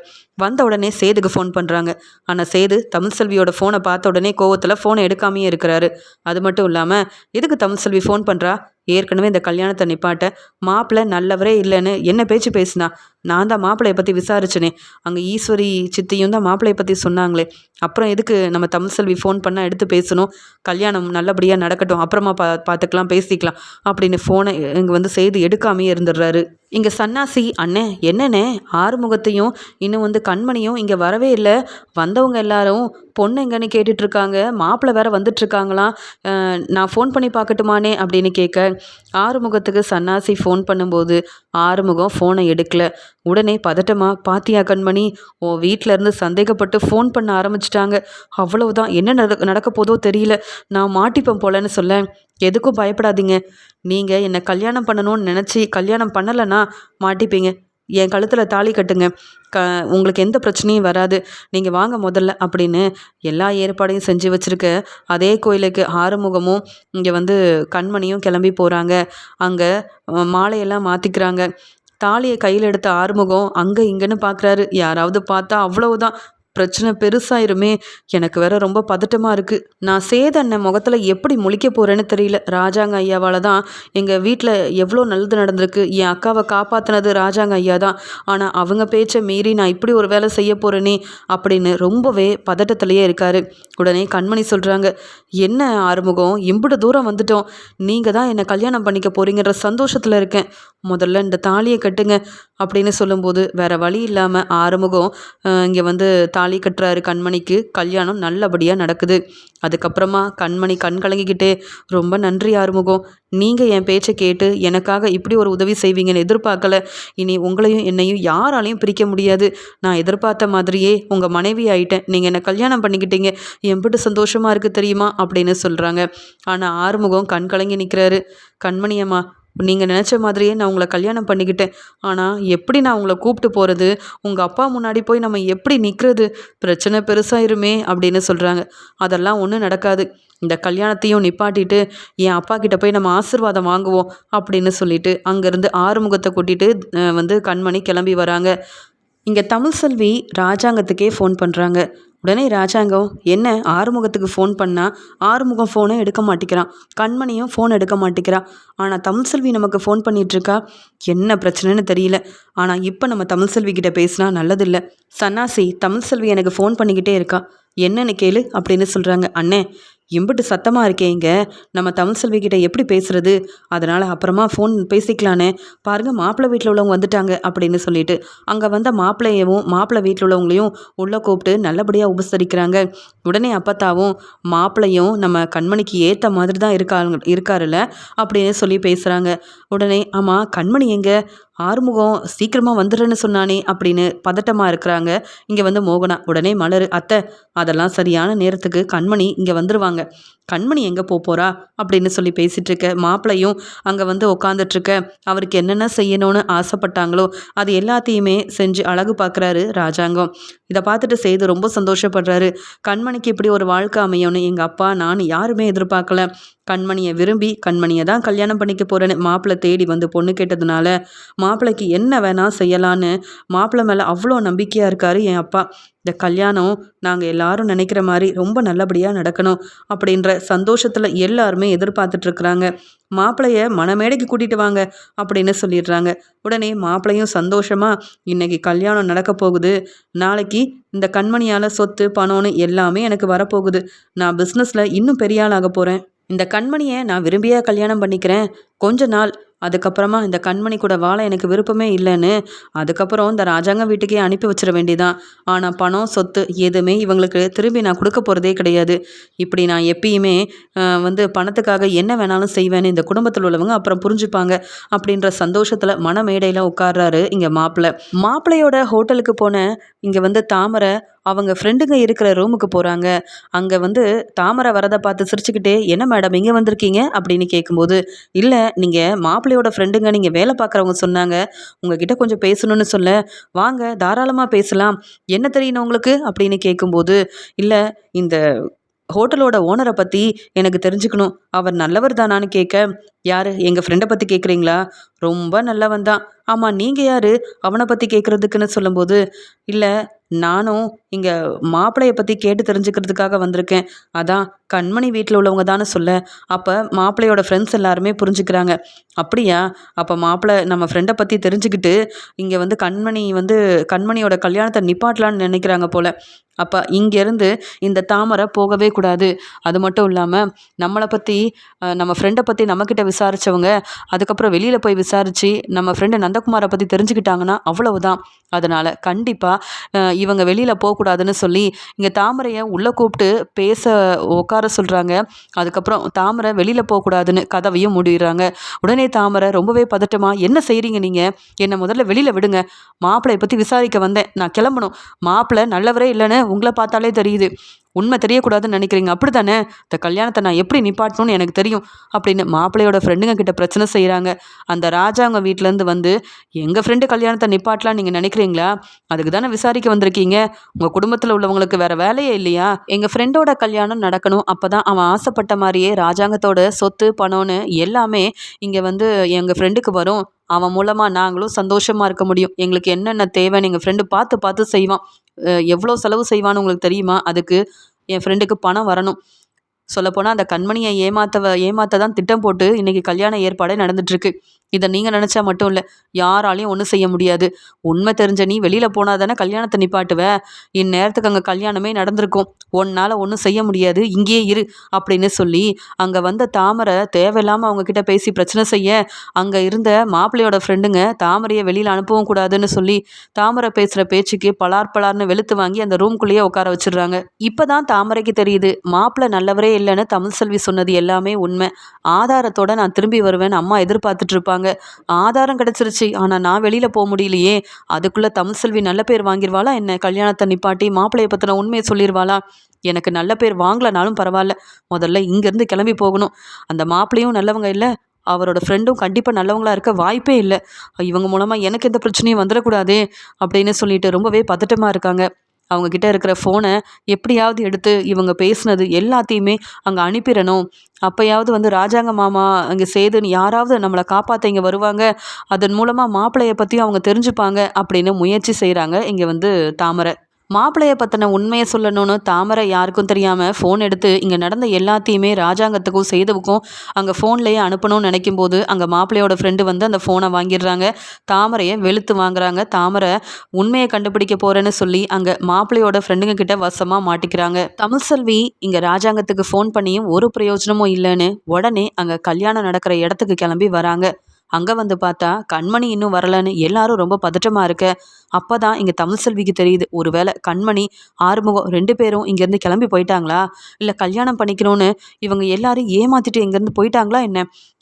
வந்த உடனே சேதுக்கு ஃபோன் பண்ணுறாங்க. ஆனால் சேது தமிழ்செல்வியோட ஃபோனை பார்த்த உடனே கோவத்தில் ஃபோனை எடுக்காமையே இருக்கிறாரு. அது மட்டும் இல்லாமல், எதுக்கு தமிழ்செல்வி ஃபோன் பண்ணுறா, ஏற்கனவே இந்த கல்யாணத்தை நிப்பாட்ட மாப்பிள்ளை நல்லவரே இல்லைன்னு என்ன பேச்சு பேசினா, நான் தான் மாப்பிள்ளையை பற்றி விசாரிச்சனே, அங்கே ஈஸ்வரி சித்தியும் தான் மாப்பிள்ளையை பற்றி சொன்னாங்களே, அப்புறம் எதுக்கு நம்ம தமிழ்செல்வி ஃபோன் பண்ணால் எடுத்து பேசணும், கல்யாணம் நல்லபடியாக நடக்கட்டும், அப்புறமா பார்த்துக்கலாம் பேசிக்கலாம் அப்படின்னு ஃபோனை இங்கே வந்து செய்து எடுக்காமையே இருந்துடுறாரு. இங்கே சன்னாசி, அண்ணே என்னண்ணே ஆறுமுகத்தையும் இன்னும் வந்து கண்மணியும் இங்கே வரவே இல்லை, வந்தவங்க எல்லாரும் பொண்ணு எங்கன்னு கேட்டுட்ருக்காங்க, மாப்பிள்ளை வேற வந்துட்டுருக்காங்களாம், நான் ஃபோன் பண்ணி பார்க்கட்டுமானே அப்படின்னு கேட்க, ஆறுமுகத்துக்கு சன்னாசி ஃபோன் பண்ணும்போது ஆறுமுகம் ஃபோனை எடுக்கல. உடனே பதட்டமா, பாத்தியா கண்மணி, உன் வீட்டிலேருந்து சந்தேகப்பட்டு ஃபோன் பண்ண ஆரம்பிச்சிட்டாங்க, அவ்வளவுதான், என்ன நடக்க போதோ தெரியல, நான் மாட்டிப்பேன் போலன்னு சொல்ல, எதுக்கும் பயப்படாதீங்க, நீங்கள் என்னை கல்யாணம் பண்ணணும்னு நினச்சி கல்யாணம் பண்ணலைன்னா மாட்டிப்பீங்க, என் கழுத்தில் தாலி கட்டுங்க, உங்களுக்கு எந்த பிரச்சனையும் வராது, நீங்கள் வாங்க முதல்ல அப்படின்னு எல்லா ஏற்பாடையும் செஞ்சு வச்சுருக்க அதே கோயிலுக்கு ஆறுமுகமும் இங்கே வந்து கண்மணியும் கிளம்பி போகிறாங்க. அங்கே மாலையெல்லாம் மாற்றிக்கிறாங்க. தாலியை கையில் எடுத்த ஆறுமுகம் அங்கே இங்கேன்னு பார்க்குறாரு. யாராவது பார்த்தா அவ்வளவுதான், பிரச்சனை பெருசாயிருமே, எனக்கு வேற ரொம்ப பதட்டமாக இருக்குது. நான் சேதண்ணன் முகத்தில் எப்படி முழிக்க போகிறேன்னு தெரியல. ராஜாங்க ஐயாவால் தான் எங்கள் வீட்டில் எவ்வளோ நல்லது நடந்திருக்கு, என் அக்காவை காப்பாற்றினது ராஜாங்க ஐயா தான், ஆனால் அவங்க பேச்சை மீறி நான் இப்படி ஒரு வேலை செய்ய போகிறேனே அப்படின்னு ரொம்பவே பதட்டத்திலேயே இருக்கார். உடனே கண்மணி சொல்கிறாங்க, என்ன ஆறுமுகம் இம்புட்டு தூரம் வந்துட்டோம், நீங்கள் தான் என்னை கல்யாணம் பண்ணிக்க போகிறீங்கன்ற சந்தோஷத்தில் இருக்கேன், முதல்ல இந்த தாலியை கட்டுங்க அப்படின்னு சொல்லும்போது வேறு வழி இல்லாமல் ஆறுமுகம் இங்கே வந்து தாலி கட்டுறாரு. கண்மணிக்கு கல்யாணம் நல்லபடியாக நடக்குது. அதுக்கப்புறமா கண்மணி கண் கலங்கிக்கிட்டே, ரொம்ப நன்றி ஆறுமுகம், நீங்கள் என் பேச்சை கேட்டு எனக்காக இப்படி ஒரு உதவி செய்வீங்கன்னு எதிர்பார்க்கல, இனி உங்களையும் என்னையும் யாராலையும் பிரிக்க முடியாது, நான் எதிர்பார்த்த மாதிரியே உங்கள் மனைவி ஆயிட்டேன், நீங்கள் என்னை கல்யாணம் பண்ணிக்கிட்டீங்க, எம்பிட்டு சந்தோஷமாக இருக்குது தெரியுமா அப்படின்னு சொல்கிறாங்க. ஆனால் ஆறுமுகம் கண் கலங்கி நிற்கிறாரு. கண்மணியம்மா, நீங்கள் நினச்ச மாதிரியே நான் உங்களை கல்யாணம் பண்ணிக்கிட்டேன், ஆனால் எப்படி நான் உங்களை கூப்பிட்டு போகிறது, உங்கள் அப்பா முன்னாடி போய் நம்ம எப்படி நிற்கிறது, பிரச்சனை பெருசாயிருமே அப்படின்னு சொல்கிறாங்க. அதெல்லாம் ஒன்றும் நடக்காது, இந்த கல்யாணத்தையும் நிப்பாட்டிட்டு என் அப்பா கிட்ட போய் நம்ம ஆசீர்வாதம் வாங்குவோம் அப்படின்னு சொல்லிட்டு அங்கேருந்து ஆறுமுகத்தை கூட்டிகிட்டு வந்து கண்மணி கிளம்பி வராங்க. இங்கே தமிழ்செல்வி ராஜாங்கத்துக்கே ஃபோன் பண்ணுறாங்க. உடனே ராஜாங்கம், என்ன ஆறுமுகத்துக்கு ஃபோன் பண்ணால் ஆறுமுகம் ஃபோனை எடுக்க மாட்டேங்கிறான், கண்மணியும் ஃபோன் எடுக்க மாட்டேங்கிறான், ஆனால் தமிழ்செல்வி நமக்கு ஃபோன் பண்ணிகிட்ருக்கா, என்ன பிரச்சனைன்னு தெரியல, ஆனால் இப்போ நம்ம தமிழ்செல்வி கிட்ட பேசினா நல்லதில்லை. சன்னாசி, தமிழ்செல்வி எனக்கு ஃபோன் பண்ணிக்கிட்டே இருக்கா, என்னன்னு கேளு அப்படின்னு சொல்கிறாங்க. அண்ணே எம்பிட்டு சத்தமாக இருக்கே இங்கே, நம்ம தமிழ் செல்வி கிட்ட எப்படி பேசுறது? அதனால் அப்புறமா ஃபோன் பேசிக்கலானே, பாருங்க மாப்பிள்ளை வீட்டில் உள்ளவங்க வந்துட்டாங்க அப்படின்னு சொல்லிட்டு அங்கே வந்த மாப்பிள்ளையவும் மாப்பிள்ளை வீட்டில் உள்ளவங்களையும் உள்ளே கூப்பிட்டு நல்லபடியாக உபசரிக்கிறாங்க. உடனே அப்பத்தாவும் மாப்பிள்ளையும் நம்ம கண்மணிக்கு ஏற்ற மாதிரி தான் இருக்காருல்ல அப்படின்னு சொல்லி பேசுகிறாங்க. உடனே ஆமாம் கண்மணி எங்கே, ஆறுமுகம் சீக்கிரமாக வந்துடுறேன்னு சொன்னானே அப்படின்னு பதட்டமாக இருக்கிறாங்க. இங்கே வந்து மோகனா உடனே மலர் அத்தை, அதெல்லாம் சரியான நேரத்துக்கு கண்மணி இங்கே வந்துடுவாங்க. கண்மணி எங்கே போகிறா அப்படின்னு சொல்லி பேசிகிட்டு இருக்க மாப்பிள்ளையும் அங்கே வந்து உட்காந்துட்ருக்க. அவருக்கு என்னென்ன செய்யணும்னு ஆசைப்பட்டாங்களோ அது எல்லாத்தையுமே செஞ்சு அழகு பார்க்குறாரு ராஜாங்கம். இதை பார்த்துட்டு செய்து ரொம்ப சந்தோஷப்படுறாரு. கண்மணிக்கு இப்படி ஒரு வாழ்க்கை அமையும்னு எங்கள் அப்பா நான் யாருமே எதிர்பார்க்கல. கண்மணியை விரும்பி கண்மணியை தான் கல்யாணம் பண்ணிக்க போகிறேன்னு மாப்பிள்ளை தேடி வந்து பொண்ணு கேட்டதுனால மாப்பிள்ளைக்கு என்ன வேணால் செய்யலான்னு மாப்பிள்ளை மேலே அவ்வளோ நம்பிக்கையாக இருக்கார் என் அப்பா. இந்த கல்யாணம் நாங்கள் எல்லாரும் நினைக்கிற மாதிரி ரொம்ப நல்லபடியாக நடக்கணும் அப்படின்ற சந்தோஷத்தில் எல்லாருமே எதிர்பார்த்துட்ருக்குறாங்க. மாப்பிள்ளைய மணமேடைக்கு கூட்டிகிட்டு வாங்க அப்படின்னு சொல்லிடுறாங்க. உடனே மாப்பிள்ளையும் சந்தோஷமாக இன்னைக்கு கல்யாணம் நடக்க போகுது, நாளைக்கு இந்த கண்மணியால் சொத்து பணம்னு எல்லாமே எனக்கு வரப்போகுது, நான் பிஸ்னஸில் இன்னும் பெரிய ஆளாக போகிறேன், இந்த கண்மணியை நான் விரும்பியா கல்யாணம் பண்ணிக்கிறேன், கொஞ்ச நாள் அதுக்கப்புறமா இந்த கண்மணி கூட வாழ எனக்கு விருப்பமே இல்லைன்னு அதுக்கப்புறம் இந்த ராஜாங்க வீட்டுக்கே அனுப்பி வச்சிட வேண்டியதான். ஆனால் பணம் சொத்து எதுவுமே இவங்களுக்கு திரும்பி நான் கொடுக்க போகிறதே கிடையாது. இப்படி நான் எப்பயுமே வந்து பணத்துக்காக என்ன வேணாலும் செய்வேன்னு இந்த குடும்பத்தில் உள்ளவங்க அப்புறம் புரிஞ்சுப்பாங்க அப்படின்ற சந்தோஷத்தில் மனமேடையில் உட்கார்றாரு இங்கே மாப்பிள்ளையோட ஹோட்டலுக்கு போன இங்கே வந்து தாமரை அவங்க ஃப்ரெண்டுங்க இருக்கிற ரூமுக்கு போகிறாங்க. அங்கே வந்து தாமரை வரதை பார்த்து சிரிச்சுக்கிட்டே என்ன மேடம் இங்கே வந்திருக்கீங்க அப்படின்னு கேட்கும்போது, இல்லை நீங்கள் மாப்பிள்ளையோட ஃப்ரெண்டுங்க, நீங்கள் வேலை பார்க்குறவங்க சொன்னாங்க உங்ககிட்ட கொஞ்சம் பேசணும்னு சொல்ல, வாங்க தாராளமாக பேசலாம், என்ன தெரியணும் உங்களுக்கு அப்படின்னு கேட்கும்போது, இல்லை இந்த ஹோட்டலோட ஓனரை பற்றி எனக்கு தெரிஞ்சுக்கணும், அவர் நல்லவர் தானான்னு கேட்க, யார் எங்கள் ஃப்ரெண்டை பற்றி கேட்குறீங்களா, ரொம்ப நல்லவன் தான், ஆமாம் நீங்கள் யார் அவனை பற்றி கேட்குறதுக்குன்னு சொல்லும்போது, இல்லை நானும் இங்கே மாப்பிள்ளையை பற்றி கேட்டு தெரிஞ்சுக்கிறதுக்காக வந்திருக்கேன், அதான் கண்மணி வீட்டில் உள்ளவங்க தானே சொல்ல, அப்போ மாப்பிள்ளையோட ஃப்ரெண்ட்ஸ் எல்லாருமே புரிஞ்சுக்கிறாங்க, அப்படியா அப்போ மாப்பிள்ளை நம்ம ஃப்ரெண்டை பற்றி தெரிஞ்சுக்கிட்டு இங்கே வந்து கண்மணியோட கல்யாணத்தை நிப்பாட்டலான்னு நினைக்கிறாங்க போல், அப்போ இங்கேருந்து இந்த தாமரை போகவே கூடாது, அது மட்டும் இல்லாமல் நம்மளை பற்றி நம்ம ஃப்ரெண்டை பற்றி நம்மக்கிட்ட விசாரித்தவங்க அதுக்கப்புறம் வெளியில் போய் விசாரித்து நம்ம ஃப்ரெண்டு நந்தகுமாரை பற்றி தெரிஞ்சுக்கிட்டாங்கன்னா அவ்வளவுதான், அதனால் கண்டிப்பாக இவங்க வெளியில் போகக்கூடாதுன்னு சொல்லி இங்கே தாமரையை உள்ளே கூப்பிட்டு பேச உட்கார சொல்கிறாங்க. அதுக்கப்புறம் தாமரை வெளியில் போகக்கூடாதுன்னு கதவையும் மூடிடுறாங்க. உடனே தாமரை ரொம்பவே பதட்டமாக, என்ன செய்கிறீங்க நீங்கள், என்னை முதல்ல வெளியில் விடுங்க, மாப்பிள்ளையை பற்றி விசாரிக்க வந்தேன், நான் கிளம்பணும், மாப்பிள்ளை நல்லவரே இல்லைன்னு உங்களை பார்த்தாலே தெரியுது, உண்மை தெரியக்கூடாதுன்னு நினைக்கிறீங்க அப்படி தானே, இந்த கல்யாணத்தை நான் எப்படி நிப்பாட்டணும்னு எனக்கு தெரியும் அப்படின்னு மாப்பிள்ளையோட ஃப்ரெண்டுங்க கிட்ட பிரச்சனை செய்கிறாங்க. அந்த ராஜாங்க வீட்டிலேருந்து வந்து எங்கள் ஃப்ரெண்டு கல்யாணத்தை நிப்பாட்டலாம் நீங்கள் நினைக்கிறீங்களா, அதுக்கு தானே விசாரிக்க வந்திருக்கீங்க, உங்கள் குடும்பத்தில் உள்ளவங்களுக்கு வேறு வேலையே இல்லையா, எங்கள் ஃப்ரெண்டோட கல்யாணம் நடக்கணும், அப்போ தான் அவன் ஆசைப்பட்ட மாதிரியே ராஜாங்கத்தோட சொத்து பணம்னு எல்லாமே இங்கே வந்து எங்கள் ஃப்ரெண்டுக்கு வரும், அவன் மூலமாக நாங்களும் சந்தோஷமாக இருக்க முடியும், எங்களுக்கு என்னென்ன தேவைன்னு எங்கள் ஃப்ரெண்டு பார்த்து பார்த்து செய்வான், எவ்வளோ செலவு செய்வான்னு உங்களுக்கு தெரியுமா, அதுக்கு என் ஃப்ரெண்டுக்கு பணம் வரணும், சொல்லப்போனால் அந்த கண்மணியை ஏமாற்ற தான் திட்டம் போட்டு இன்றைக்கி கல்யாண ஏற்பாடே நடந்துட்டுருக்கு, இதை நீங்கள் நினச்சா மட்டும் இல்லை யாராலையும் ஒன்றும் செய்ய முடியாது, உண்மை தெரிஞ்ச நீ வெளியில் போனால் தானே கல்யாணத்தை நிப்பாட்டுவ, இந்நேரத்துக்கு அங்கே கல்யாணமே நடந்திருக்கும், உன்னால் ஒன்றும் செய்ய முடியாது, இங்கேயே இரு அப்படின்னு சொல்லி அங்கே வந்த தாமரை தேவையில்லாமல் அவங்கக்கிட்ட பேசி பிரச்சனை செய்ய அங்கே இருந்த மாப்பிள்ளையோட ஃப்ரெண்டுங்க தாமரையை வெளியில் அனுப்பவும் கூடாதுன்னு சொல்லி தாமரை பேசுகிற பேச்சுக்கு பலார்னு வெளுத்து வாங்கி அந்த ரூம்குள்ளேயே உட்கார வச்சிடுறாங்க. இப்போ தான் தாமரைக்கு தெரியுது மாப்பிள்ளை நல்லவரே இல்லைன்னு தமிழ் செல்வி சொன்னது எல்லாமே உண்மை, ஆதாரத்தோட நான் திரும்பி வருவேன்னு அம்மா எதிர்பார்த்துட்டு இருப்பாங்க, ஆதாரம் கிடச்சிருச்சு ஆனால் நான் வெளியில் போக முடியலையே, அதுக்குள்ளே தமிழ் செல்வி நல்ல பேர் வாங்கிடுவாளா என்ன, கல்யாணத்தை நிப்பாட்டி மாப்பிள்ளையை பற்றின உண்மையை சொல்லிடுவாளா, எனக்கு நல்ல பேர் வாங்கலனாலும் பரவாயில்ல, முதல்ல இங்கேருந்து கிளம்பி போகணும், அந்த மாப்பிள்ளையும் நல்லவங்க இல்லை, அவரோட ஃப்ரெண்டும் கண்டிப்பாக நல்லவங்களா இருக்க வாய்ப்பே இல்லை, இவங்க மூலமாக எனக்கு எந்த பிரச்சனையும் வந்துடக்கூடாதே அப்படின்னு சொல்லிட்டு ரொம்பவே பதட்டமாக இருக்காங்க. அவங்கக்கிட்ட இருக்கிற ஃபோனை எப்படியாவது எடுத்து இவங்க பேசுனது எல்லாத்தையுமே அங்கே அனுப்பிடணும், அப்போயாவது வந்து ராஜாங்க மாமா அங்கே சேதுன்னு யாராவது நம்மளை காப்பாற்ற இங்கே வருவாங்க, அதன் மூலமாக மாப்பிள்ளையை பற்றியும் அவங்க தெரிஞ்சுப்பாங்க அப்படின்னு முயற்சி செய்கிறாங்க இங்கே வந்து தாமரை. மாப்பிள்ளைய பற்றின உண்மையை சொல்லணும்னு தாமரை யாருக்கும் தெரியாமல் ஃபோன் எடுத்து இங்கே நடந்த எல்லாத்தையுமே ராஜாங்கத்துக்கும் சேதுவுக்கும் அங்கே ஃபோன்லேயே அனுப்பணும்னு நினைக்கும் போது அங்கே மாப்பிள்ளையோட ஃப்ரெண்டு வந்து அந்த ஃபோனை வாங்கிடுறாங்க. தாமரையை வெளுத்து வாங்குறாங்க. தாமரை உண்மையை கண்டுபிடிக்க போகிறேன்னு சொல்லி அங்கே மாப்பிள்ளையோட ஃப்ரெண்டுங்க கிட்ட வசமாக மாட்டிக்கிறாங்க. தமிழ்செல்வி இங்கே ராஜாங்கத்துக்கு ஃபோன் பண்ணியும் ஒரு பிரயோஜனமும் இல்லைன்னு உடனே அங்கே கல்யாணம் நடக்கிற இடத்துக்கு கிளம்பி வராங்க. அங்கே வந்து பார்த்தா கண்மணி இன்னும் வரலன்னு எல்லாரும் ரொம்ப பதட்டமாக இருக்க. அப்போ தான் இங்கே தமிழ்செல்விக்கு தெரியுது, ஒருவேளை கண்மணி ஆறுமுகம் 2 பேரும் இங்கேருந்து கிளம்பி போயிட்டாங்களா, இல்லை கல்யாணம் பண்ணிக்கணும்னு இவங்க எல்லாரும் ஏமாத்திட்டு இங்கேருந்து போயிட்டாங்களா,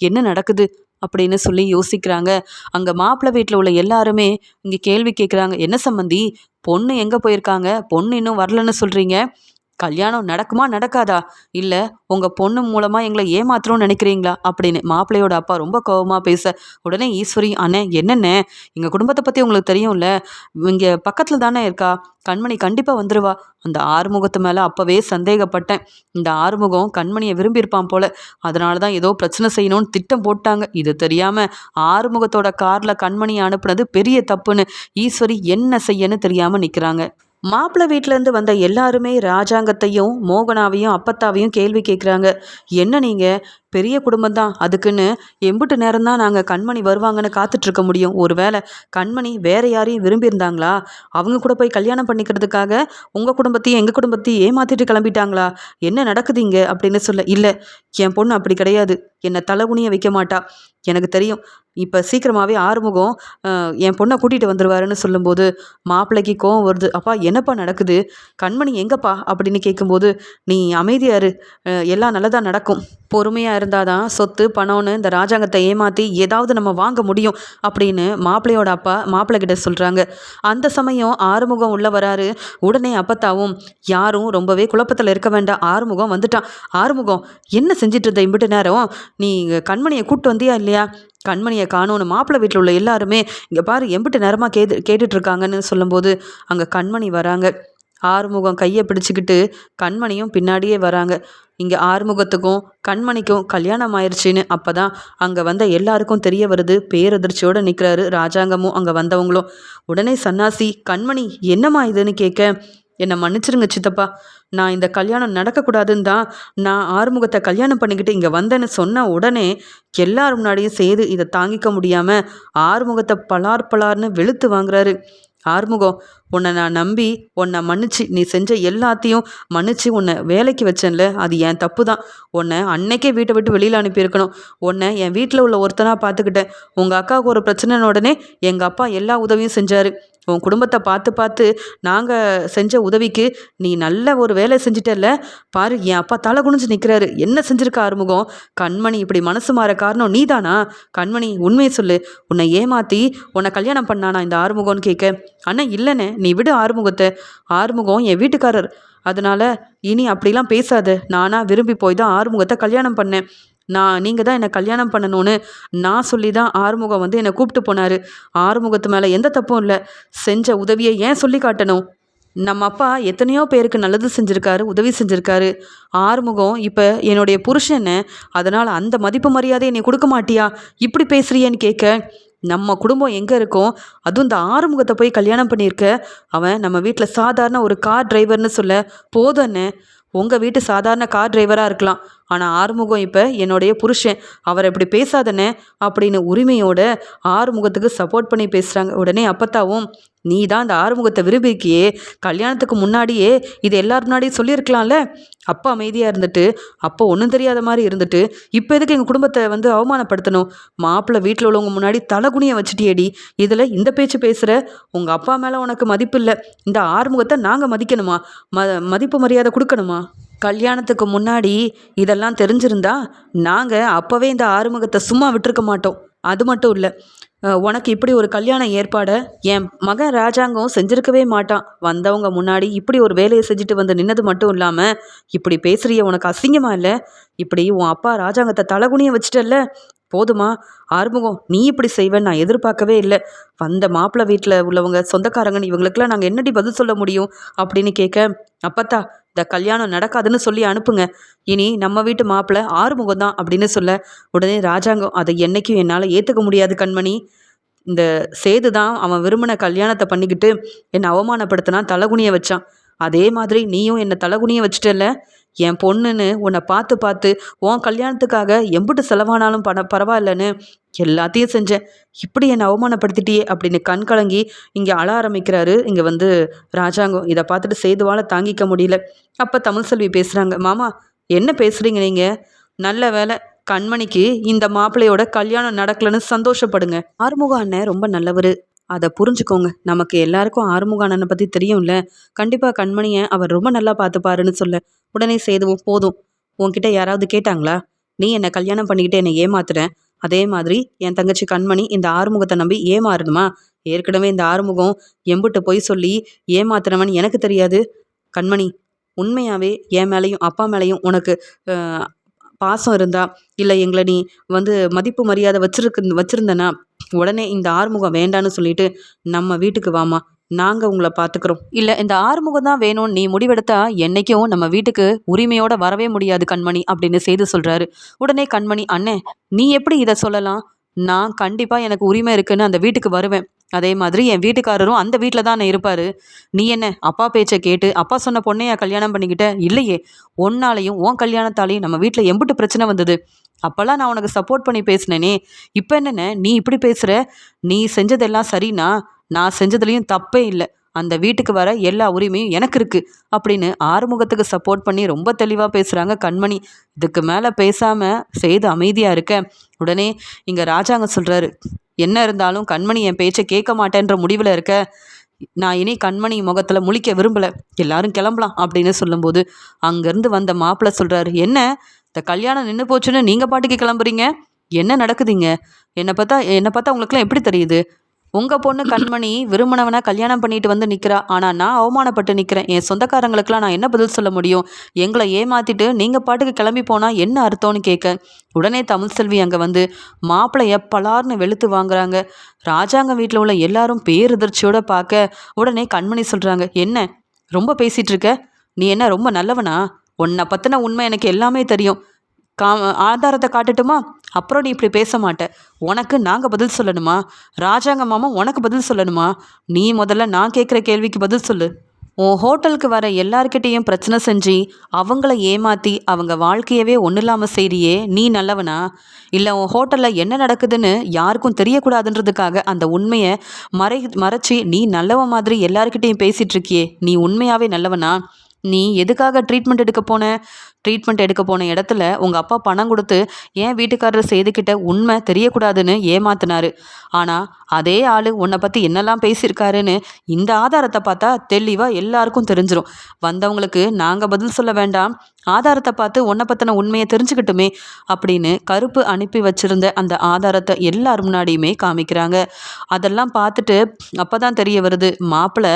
என்ன நடக்குது அப்படின்னு சொல்லி யோசிக்கிறாங்க. அங்கே மாப்பிள்ளை வீட்டில் உள்ள எல்லாருமே இங்கே கேள்வி கேட்குறாங்க. என்ன சம்மந்தி, பொண்ணு எங்கே போயிருக்காங்க, பொண்ணு இன்னும் வரலன்னு சொல்கிறீங்க, கல்யாணம் நடக்குமா நடக்காதா, இல்லை உங்கள் பொண்ணு மூலமாக எங்களை ஏமாத்துறோம்னு நினைக்கிறீங்களா அப்படின்னு மாப்பிள்ளையோட அப்பா ரொம்ப கோபமாக பேச, உடனே ஈஸ்வரி, அண்ணே என்னென்ன, எங்கள் குடும்பத்தை பற்றி உங்களுக்கு தெரியும்ல, இங்கே பக்கத்தில் தானே இருக்கா, கண்மணி கண்டிப்பாக வந்துடுவா. அந்த ஆறுமுகத்து மேலே அப்போவே சந்தேகப்பட்டேன். இந்த ஆறுமுகம் கண்மணியை விரும்பியிருப்பான் போல, அதனால தான் ஏதோ பிரச்சனை செய்யணும்னு திட்டம் போட்டாங்க. இது தெரியாமல் ஆறுமுகத்தோட காரில் கண்மணியை அனுப்புனது பெரிய தப்புன்னு ஈஸ்வரி என்ன செய்யன்னு தெரியாமல் நிற்கிறாங்க. மாப்பிள்ளை வீட்டிலேருந்து வந்த எல்லாருமே ராஜாங்கத்தையும் மோகனாவையும் அப்பத்தாவையும் கேள்வி கேட்குறாங்க. என்ன நீங்கள் பெரிய குடும்பம்தான், அதுக்குன்னு எம்பிட்டு நேரம் தான் நாங்கள் கண்மணி வருவாங்கன்னு காத்துட்ருக்க முடியும், ஒருவேளை கண்மணி வேறு யாரையும் விரும்பியிருந்தாங்களா, அவங்க கூட போய் கல்யாணம் பண்ணிக்கிறதுக்காக உங்கள் குடும்பத்தையும் எங்கள் குடும்பத்தையும் ஏமாற்றிட்டு கிளம்பிட்டாங்களா, என்ன நடக்குது இங்கே அப்படின்னு சொல்ல, இல்லை என் பொண்ணு அப்படி கிடையாது, என்னை தலைகுனிய வைக்க மாட்டா, எனக்கு தெரியும், இப்போ சீக்கிரமாகவே ஆறுமுகம் என் பொண்ணை கூட்டிகிட்டு வந்துடுவாருன்னு சொல்லும்போது மாப்பிள்ளைக்கு கோவம் வருது. அப்பா என்னப்பா நடக்குது, கண்மணி எங்கப்பா அப்படின்னு கேட்கும்போது, நீ அமைதியாரு, எல்லாம் நல்லதாக நடக்கும், பொறுமையாக இருந்தால் தான் சொத்து பணம்னு இந்த ராஜாங்கத்தை ஏமாற்றி ஏதாவது நம்ம வாங்க முடியும் அப்படின்னு மாப்பிள்ளையோட அப்பா மாப்பிள்ளை கிட்ட சொல்கிறாங்க. அந்த சமயம் ஆறுமுகம் உள்ள வராரு. உடனே அப்பத்தாவும், யாரும் ரொம்பவே குழப்பத்தில் இருக்க வேண்டாம், ஆறுமுகம் வந்துட்டான், ஆறுமுகம் என்ன செஞ்சிட்டு இருந்த இம்பிட்டு நேரம், நீ கண்மணியை கூப்பிட்டு வந்தியா இல்லையா, கண்மணியை காணோன்னு மாப்பிள்ளை வீட்டில் உள்ள எல்லாருமே இங்கே பாரு எம்பிட்டு நேரமாக கேட்டுட்ருக்காங்கன்னு சொல்லும்போது அங்கே கண்மணி வராங்க. ஆறுமுகம் கையை பிடிச்சிக்கிட்டு கண்மணியும் பின்னாடியே வராங்க. இங்கே ஆறுமுகத்துக்கும் கண்மணிக்கும் கல்யாணம் ஆயிடுச்சின்னு அப்போ தான் அங்கே வந்த எல்லாருக்கும் தெரிய வருது. பேரதிர்ச்சியோடு நிற்கிறாரு ராஜாங்கமும் அங்கே வந்தவங்களும். உடனே சன்னாசி, கண்மணி என்னம்மா இதுன்னு கேட்க, என்னை மன்னிச்சிருங்க சித்தப்பா, நான் இந்த கல்யாணம் நடக்கக்கூடாதுன்னு தான் நான் ஆறுமுகத்தை கல்யாணம் பண்ணிக்கிட்டு இங்கே வந்தேன்னு சொன்ன உடனே எல்லாரும் முன்னாடியும் செய்து இதை தாங்கிக்க முடியாமல் ஆறுமுகத்தை பலார்னு வெளுத்து வாங்குறாரு. ஆறுமுகம், உன்னை நான் நம்பி உன்னை மன்னிச்சு நீ செஞ்ச எல்லாத்தையும் மன்னிச்சு உன்னை வேலைக்கு வச்சேன்ல, அது என் தப்பு தான், உன்னை அன்னைக்கே வீட்டை விட்டு வெளியில் அனுப்பியிருக்கணும், உன்னை என் வீட்டில் உள்ள ஒருத்தனாக பார்த்துக்கிட்டேன், உங்கள் அக்காவுக்கு ஒரு பிரச்சனைன உடனே எங்கள் அப்பா எல்லா உதவியும் செஞ்சார், உன் குடும்பத்தை பார்த்து நாங்கள் செஞ்ச உதவிக்கு நீ நல்ல ஒரு வேலை செஞ்சிட்டல்ல, பாரு என் அப்பா தலை குனிஞ்சு நிற்கிறாரு, என்ன செஞ்சுருக்க ஆறுமுகம், கண்மணி இப்படி மனசு மாற காரணம் நீதானா, கண்மணி உண்மையை சொல்லு, உன்னை ஏமாற்றி உன்னை கல்யாணம் பண்ணானா இந்த ஆறுமுகம்னு கேட்க, அண்ணா இல்லைண்ணே நீ விடு ஆறுமுகத்தை, ஆறுமுகம் என் வீட்டுக்காரர், அதனால் இனி அப்படிலாம் பேசாத, நானாக விரும்பி போய் தான் ஆறுமுகத்தை கல்யாணம் பண்ணேன், நீங்கள் தான் என்னை கல்யாணம் பண்ணணும்னு நான் சொல்லி தான் ஆறுமுகம் வந்து என்னை கூப்பிட்டு போனார், ஆறுமுகத்து மேலே எந்த தப்பும் இல்லை, செஞ்ச உதவியை ஏன் சொல்லி காட்டணும், நம்ம அப்பா எத்தனையோ பேருக்கு நல்லது செஞ்சுருக்காரு, உதவி செஞ்சுருக்காரு, ஆறுமுகம் இப்போ என்னுடைய புருஷன்னு, அதனால் அந்த மதிப்பு மரியாதையை நீ கொடுக்க மாட்டியா, இப்படி பேசுறியேன்னு கேட்க, நம்ம குடும்பம் எங்கே இருக்கோம், அதுவும் இந்த ஆறுமுகத்தை போய் கல்யாணம் பண்ணியிருக்க, அவன் நம்ம வீட்டில் சாதாரண ஒரு கார் டிரைவர்னு சொல்ல, போதுன்னு உங்கள் வீட்டு சாதாரண கார் டிரைவராக இருக்கலாம், ஆனால் ஆறுமுகம் இப்போ என்னுடைய புருஷன், அவரை இப்படி பேசாதனே அப்படின்னு உரிமையோட ஆறுமுகத்துக்கு சப்போர்ட் பண்ணி பேசுகிறாங்க. உடனே அப்பத்தாவும், நீ தான் அந்த ஆறுமுகத்தை விரும்பிக்கியே, கல்யாணத்துக்கு முன்னாடியே இது எல்லாரும் முன்னாடியும் சொல்லியிருக்கலாம்ல, அப்பா அமைதியாக இருந்துட்டு அப்போ ஒன்றும் தெரியாத மாதிரி இருந்துட்டு இப்போ எதுக்கு எங்கள் குடும்பத்தை வந்து அவமானப்படுத்தணும், மாப்பிள்ளை வீட்டில் உள்ளவங்க முன்னாடி தலைகுனியை வச்சுட்டியேடி, இதில் இந்த பேச்சு பேசுகிற, உங்கள் அப்பா மேலே உனக்கு மதிப்பு இல்லை, இந்த ஆறுமுகத்தை நாங்கள் மதிக்கணுமா, மதிப்பு மரியாதை கொடுக்கணுமா, கல்யாணத்துக்கு முன்னாடி இதெல்லாம் தெரிஞ்சிருந்தா நாங்கள் அப்போவே இந்த ஆறுமுகத்தை சும்மா விட்டுருக்க மாட்டோம், அது மட்டும் இல்லை உனக்கு இப்படி ஒரு கல்யாண ஏற்பாடை என் மகன் ராஜாங்கம் செஞ்சுருக்கவே மாட்டான், வந்தவங்க முன்னாடி இப்படி ஒரு வேலையை செஞ்சுட்டு வந்து நின்னது மட்டும் இல்லாமல் இப்படி பேசுகிறிய, உனக்கு அசிங்கமா இல்லை, இப்படி உன் அப்பா ராஜாங்கத்தை தலைகுனிய வச்சுட்டல்ல, போதுமா ஆறுமுகம், நீ இப்படி செய்வேன்னு நான் எதிர்பார்க்கவே இல்லை, வந்த மாப்பிள்ளை வீட்டில் உள்ளவங்க சொந்தக்காரங்கன்னு இவங்களுக்கெல்லாம் நாங்கள் என்னடி பதில் சொல்ல முடியும் அப்படின்னு கேட்க, அப்பத்தா இந்த கல்யாணம் நடக்காதுன்னு சொல்லி அனுப்புங்க, இனி நம்ம வீட்டு மாப்பிள்ளை ஆறுமுகம் தான் அப்படின்னு சொல்ல, உடனே ராஜாங்கம், அதை என்றைக்கும் என்னால் ஏற்றுக்க முடியாது கண்மணி, இந்த சேது தான் அவன் விரும்பின கல்யாணத்தை பண்ணிக்கிட்டு என்னை அவமானப்படுத்தினா தலகுனிய வச்சான். அதே மாதிரி நீயும் என்னை தலகுனிய வச்சுட்டல. என் பொண்ணுன்னு உன்னை பார்த்து பார்த்து உன் கல்யாணத்துக்காக எம்பிட்டு செலவானாலும் பரவாயில்லன்னு எல்லாத்தையும் செஞ்சேன். இப்படி என்னை அவமானப்படுத்திட்டியே அப்படின்னு கண் கலங்கி இங்கே அழ ஆரம்பிக்கிறாரு. இங்கே வந்து ராஜாங்கம் இதை பார்த்துட்டு சேதுவால் தாங்கிக்க முடியல. அப்போ தமிழ்செல்வி பேசுகிறாங்க. மாமா என்ன பேசுகிறீங்க நீங்கள்? நல்ல வேலை கண்மணிக்கு இந்த மாப்பிள்ளையோட கல்யாணம் நடக்கலன்னு சந்தோஷப்படுங்க. ஆறுமுக அண்ணன் ரொம்ப நல்லவர், அதை புரிஞ்சுக்கோங்க. நமக்கு எல்லாருக்கும் ஆறுமுக அண்ணனை பற்றி தெரியும்ல. கண்டிப்பாக கண்மணியை அவர் ரொம்ப நல்லா பார்த்துப்பாருன்னு சொல்ல உடனே சேதுவும் போதும், உன்கிட்ட யாராவது கேட்டாங்களா? நீ என்னை கல்யாணம் பண்ணிக்கிட்டு என்னை ஏமாத்துறேன், அதே மாதிரி என் தங்கச்சி கண்மணி இந்த ஆறுமுகத்தை நம்பி ஏமாறணுமா? ஏற்கனவே இந்த ஆறுமுகம் எம்பிட்டு பொய் சொல்லி ஏமாத்துறவன் எனக்கு தெரியாது. கண்மணி உண்மையாகவே என் மேலேயும் அப்பா மேலேயும் உனக்கு பாசம் இருந்தா, இல்லை எங்களை நீ வந்து மதிப்பு மரியாதை வச்சிருந்தனா உடனே இந்த ஆறுமுகம் வேண்டான்னு சொல்லிட்டு நம்ம வீட்டுக்கு வாமா, நாங்கள் உங்களை பார்த்துக்கிறோம். இல்லை இந்த ஆறுமுகம் தான் வேணும்னு நீ முடிவெடுத்தா என்னைக்கும் நம்ம வீட்டுக்கு உரிமையோட வரவே முடியாது கண்மணி அப்படின்னு செய்து சொல்கிறாரு. உடனே கண்மணி அண்ணே நீ எப்படி இதை சொல்லலாம்? நான் கண்டிப்பாக எனக்கு உரிமை இருக்குன்னு அந்த வீட்டுக்கு வருவேன். அதே மாதிரி என் வீட்டுக்காரரும் அந்த வீட்டில் தான் இருப்பார். நீ என்ன அப்பா பேச்சை கேட்டு அப்பா சொன்ன பொண்ணையா கல்யாணம் பண்ணிக்கிட்ட? இல்லையே, ஒன்னாலையும் உன் கல்யாணத்தாலையும் நம்ம வீட்டில் எம்பிட்டு பிரச்சனை வந்தது. அப்போல்லாம் நான் உனக்கு சப்போர்ட் பண்ணி பேசினேனே, இப்போ என்னென்ன நீ இப்படி பேசுகிற? நீ செஞ்சதெல்லாம் சரினா, நான் செஞ்சதுலேயும் தப்பே இல்லை. அந்த வீட்டுக்கு வர எல்லா உரிமையும் எனக்கு இருக்குது அப்படின்னு ஆறுமுகத்துக்கு சப்போர்ட் பண்ணி ரொம்ப தெளிவாக பேசுகிறாங்க கண்மணி. இதுக்கு மேலே பேசாமல் செய்து அமைதியாக இருக்க உடனே இங்கே ராஜாங்க சொல்கிறாரு, என்ன இருந்தாலும் கண்மணி என் பேச்சை கேட்க மாட்டேன்ற முடிவில் இருக்க, நான் இனி கண்மணி முகத்தில் முழிக்க விரும்பலை, எல்லாரும் கிளம்பலாம் அப்படின்னு சொல்லும்போது அங்கேருந்து வந்த மாப்பிள்ளை சொல்கிறாரு, என்ன இந்த கல்யாணம் நின்று போச்சுன்னு நீங்கள் பாட்டுக்கு கிளம்புறீங்க? என்ன நடக்குதுங்க? என்னை பார்த்தா உங்களுக்குலாம் எப்படி தெரியுது? உங்கள் பொண்ணு கண்மணி விரும்பினவனை கல்யாணம் பண்ணிட்டு வந்து நிற்கிறா, ஆனால் நான் அவமானப்பட்டு நிற்கிறேன். என் சொந்தக்காரங்களுக்கெல்லாம் நான் என்ன பதில் சொல்ல முடியும்? எங்களை ஏமாற்றிட்டு நீங்கள் பாட்டுக்கு கிளம்பி போனால் என்ன அர்த்தம்னு கேட்க உடனே தமிழ்செல்வி அங்கே வந்து மாப்பிள்ளைய பலார்னு வெளுத்து வாங்குறாங்க. ராஜாங்க வீட்டில் உள்ள எல்லாரும் பேரெதிர்ச்சியோடு பார்க்க உடனே கண்மணி சொல்கிறாங்க, என்ன ரொம்ப பேசிகிட்டு இருக்க? நீ என்ன ரொம்ப நல்லவனா? உன்னை பற்றின உண்மை எனக்கு எல்லாமே தெரியும். ஆதாரத்தை காட்டட்டுமா? அப்புறம் நீ இப்படி பேச மாட்டேன். உனக்கு நாங்கள் பதில் சொல்லணுமா? ராஜாங்க மாமா உனக்கு பதில் சொல்லணுமா? நீ முதல்ல நான் கேட்குற கேள்விக்கு பதில் சொல்லு. உன் ஹோட்டலுக்கு வர எல்லார்கிட்டேயும் பிரச்சனை செஞ்சு அவங்கள ஏமாற்றி அவங்க வாழ்க்கையவே ஒன்றும் இல்லாமல் செய்றியே, நீ நல்லவனா? இல்லை உன் ஹோட்டலில் என்ன நடக்குதுன்னு யாருக்கும் தெரியக்கூடாதுன்றதுக்காக அந்த உண்மையை மறைச்சி நீ நல்லவன் மாதிரி எல்லார்கிட்டேயும் பேசிகிட்டு இருக்கியே, நீ உண்மையாகவே நல்லவனா? நீ எதுக்காக ட்ரீட்மெண்ட் எடுக்க போன இடத்துல உங்கள் அப்பா பணம் கொடுத்து என் வீட்டுக்காரர் செய்துக்கிட்ட உண்மை தெரியக்கூடாதுன்னு ஏமாத்தினாரு. ஆனால் அதே ஆள் உன்னை பற்றி என்னெல்லாம் பேசியிருக்காருன்னு இந்த ஆதாரத்தை பார்த்தா தெளிவாக எல்லாருக்கும் தெரிஞ்சிடும். வந்தவங்களுக்கு நாங்கள் பதில் சொல்ல வேண்டாம், ஆதாரத்தை பார்த்து உன்னை பற்றின உண்மையை தெரிஞ்சுக்கிட்டுமே அப்படின்னு கருப்பு அனுப்பி வச்சிருந்த அந்த ஆதாரத்தை எல்லார் முன்னாடியுமே காமிக்கிறாங்க. அதெல்லாம் பார்த்துட்டு அப்போ தான் தெரிய வருது, மாப்பிள்ளை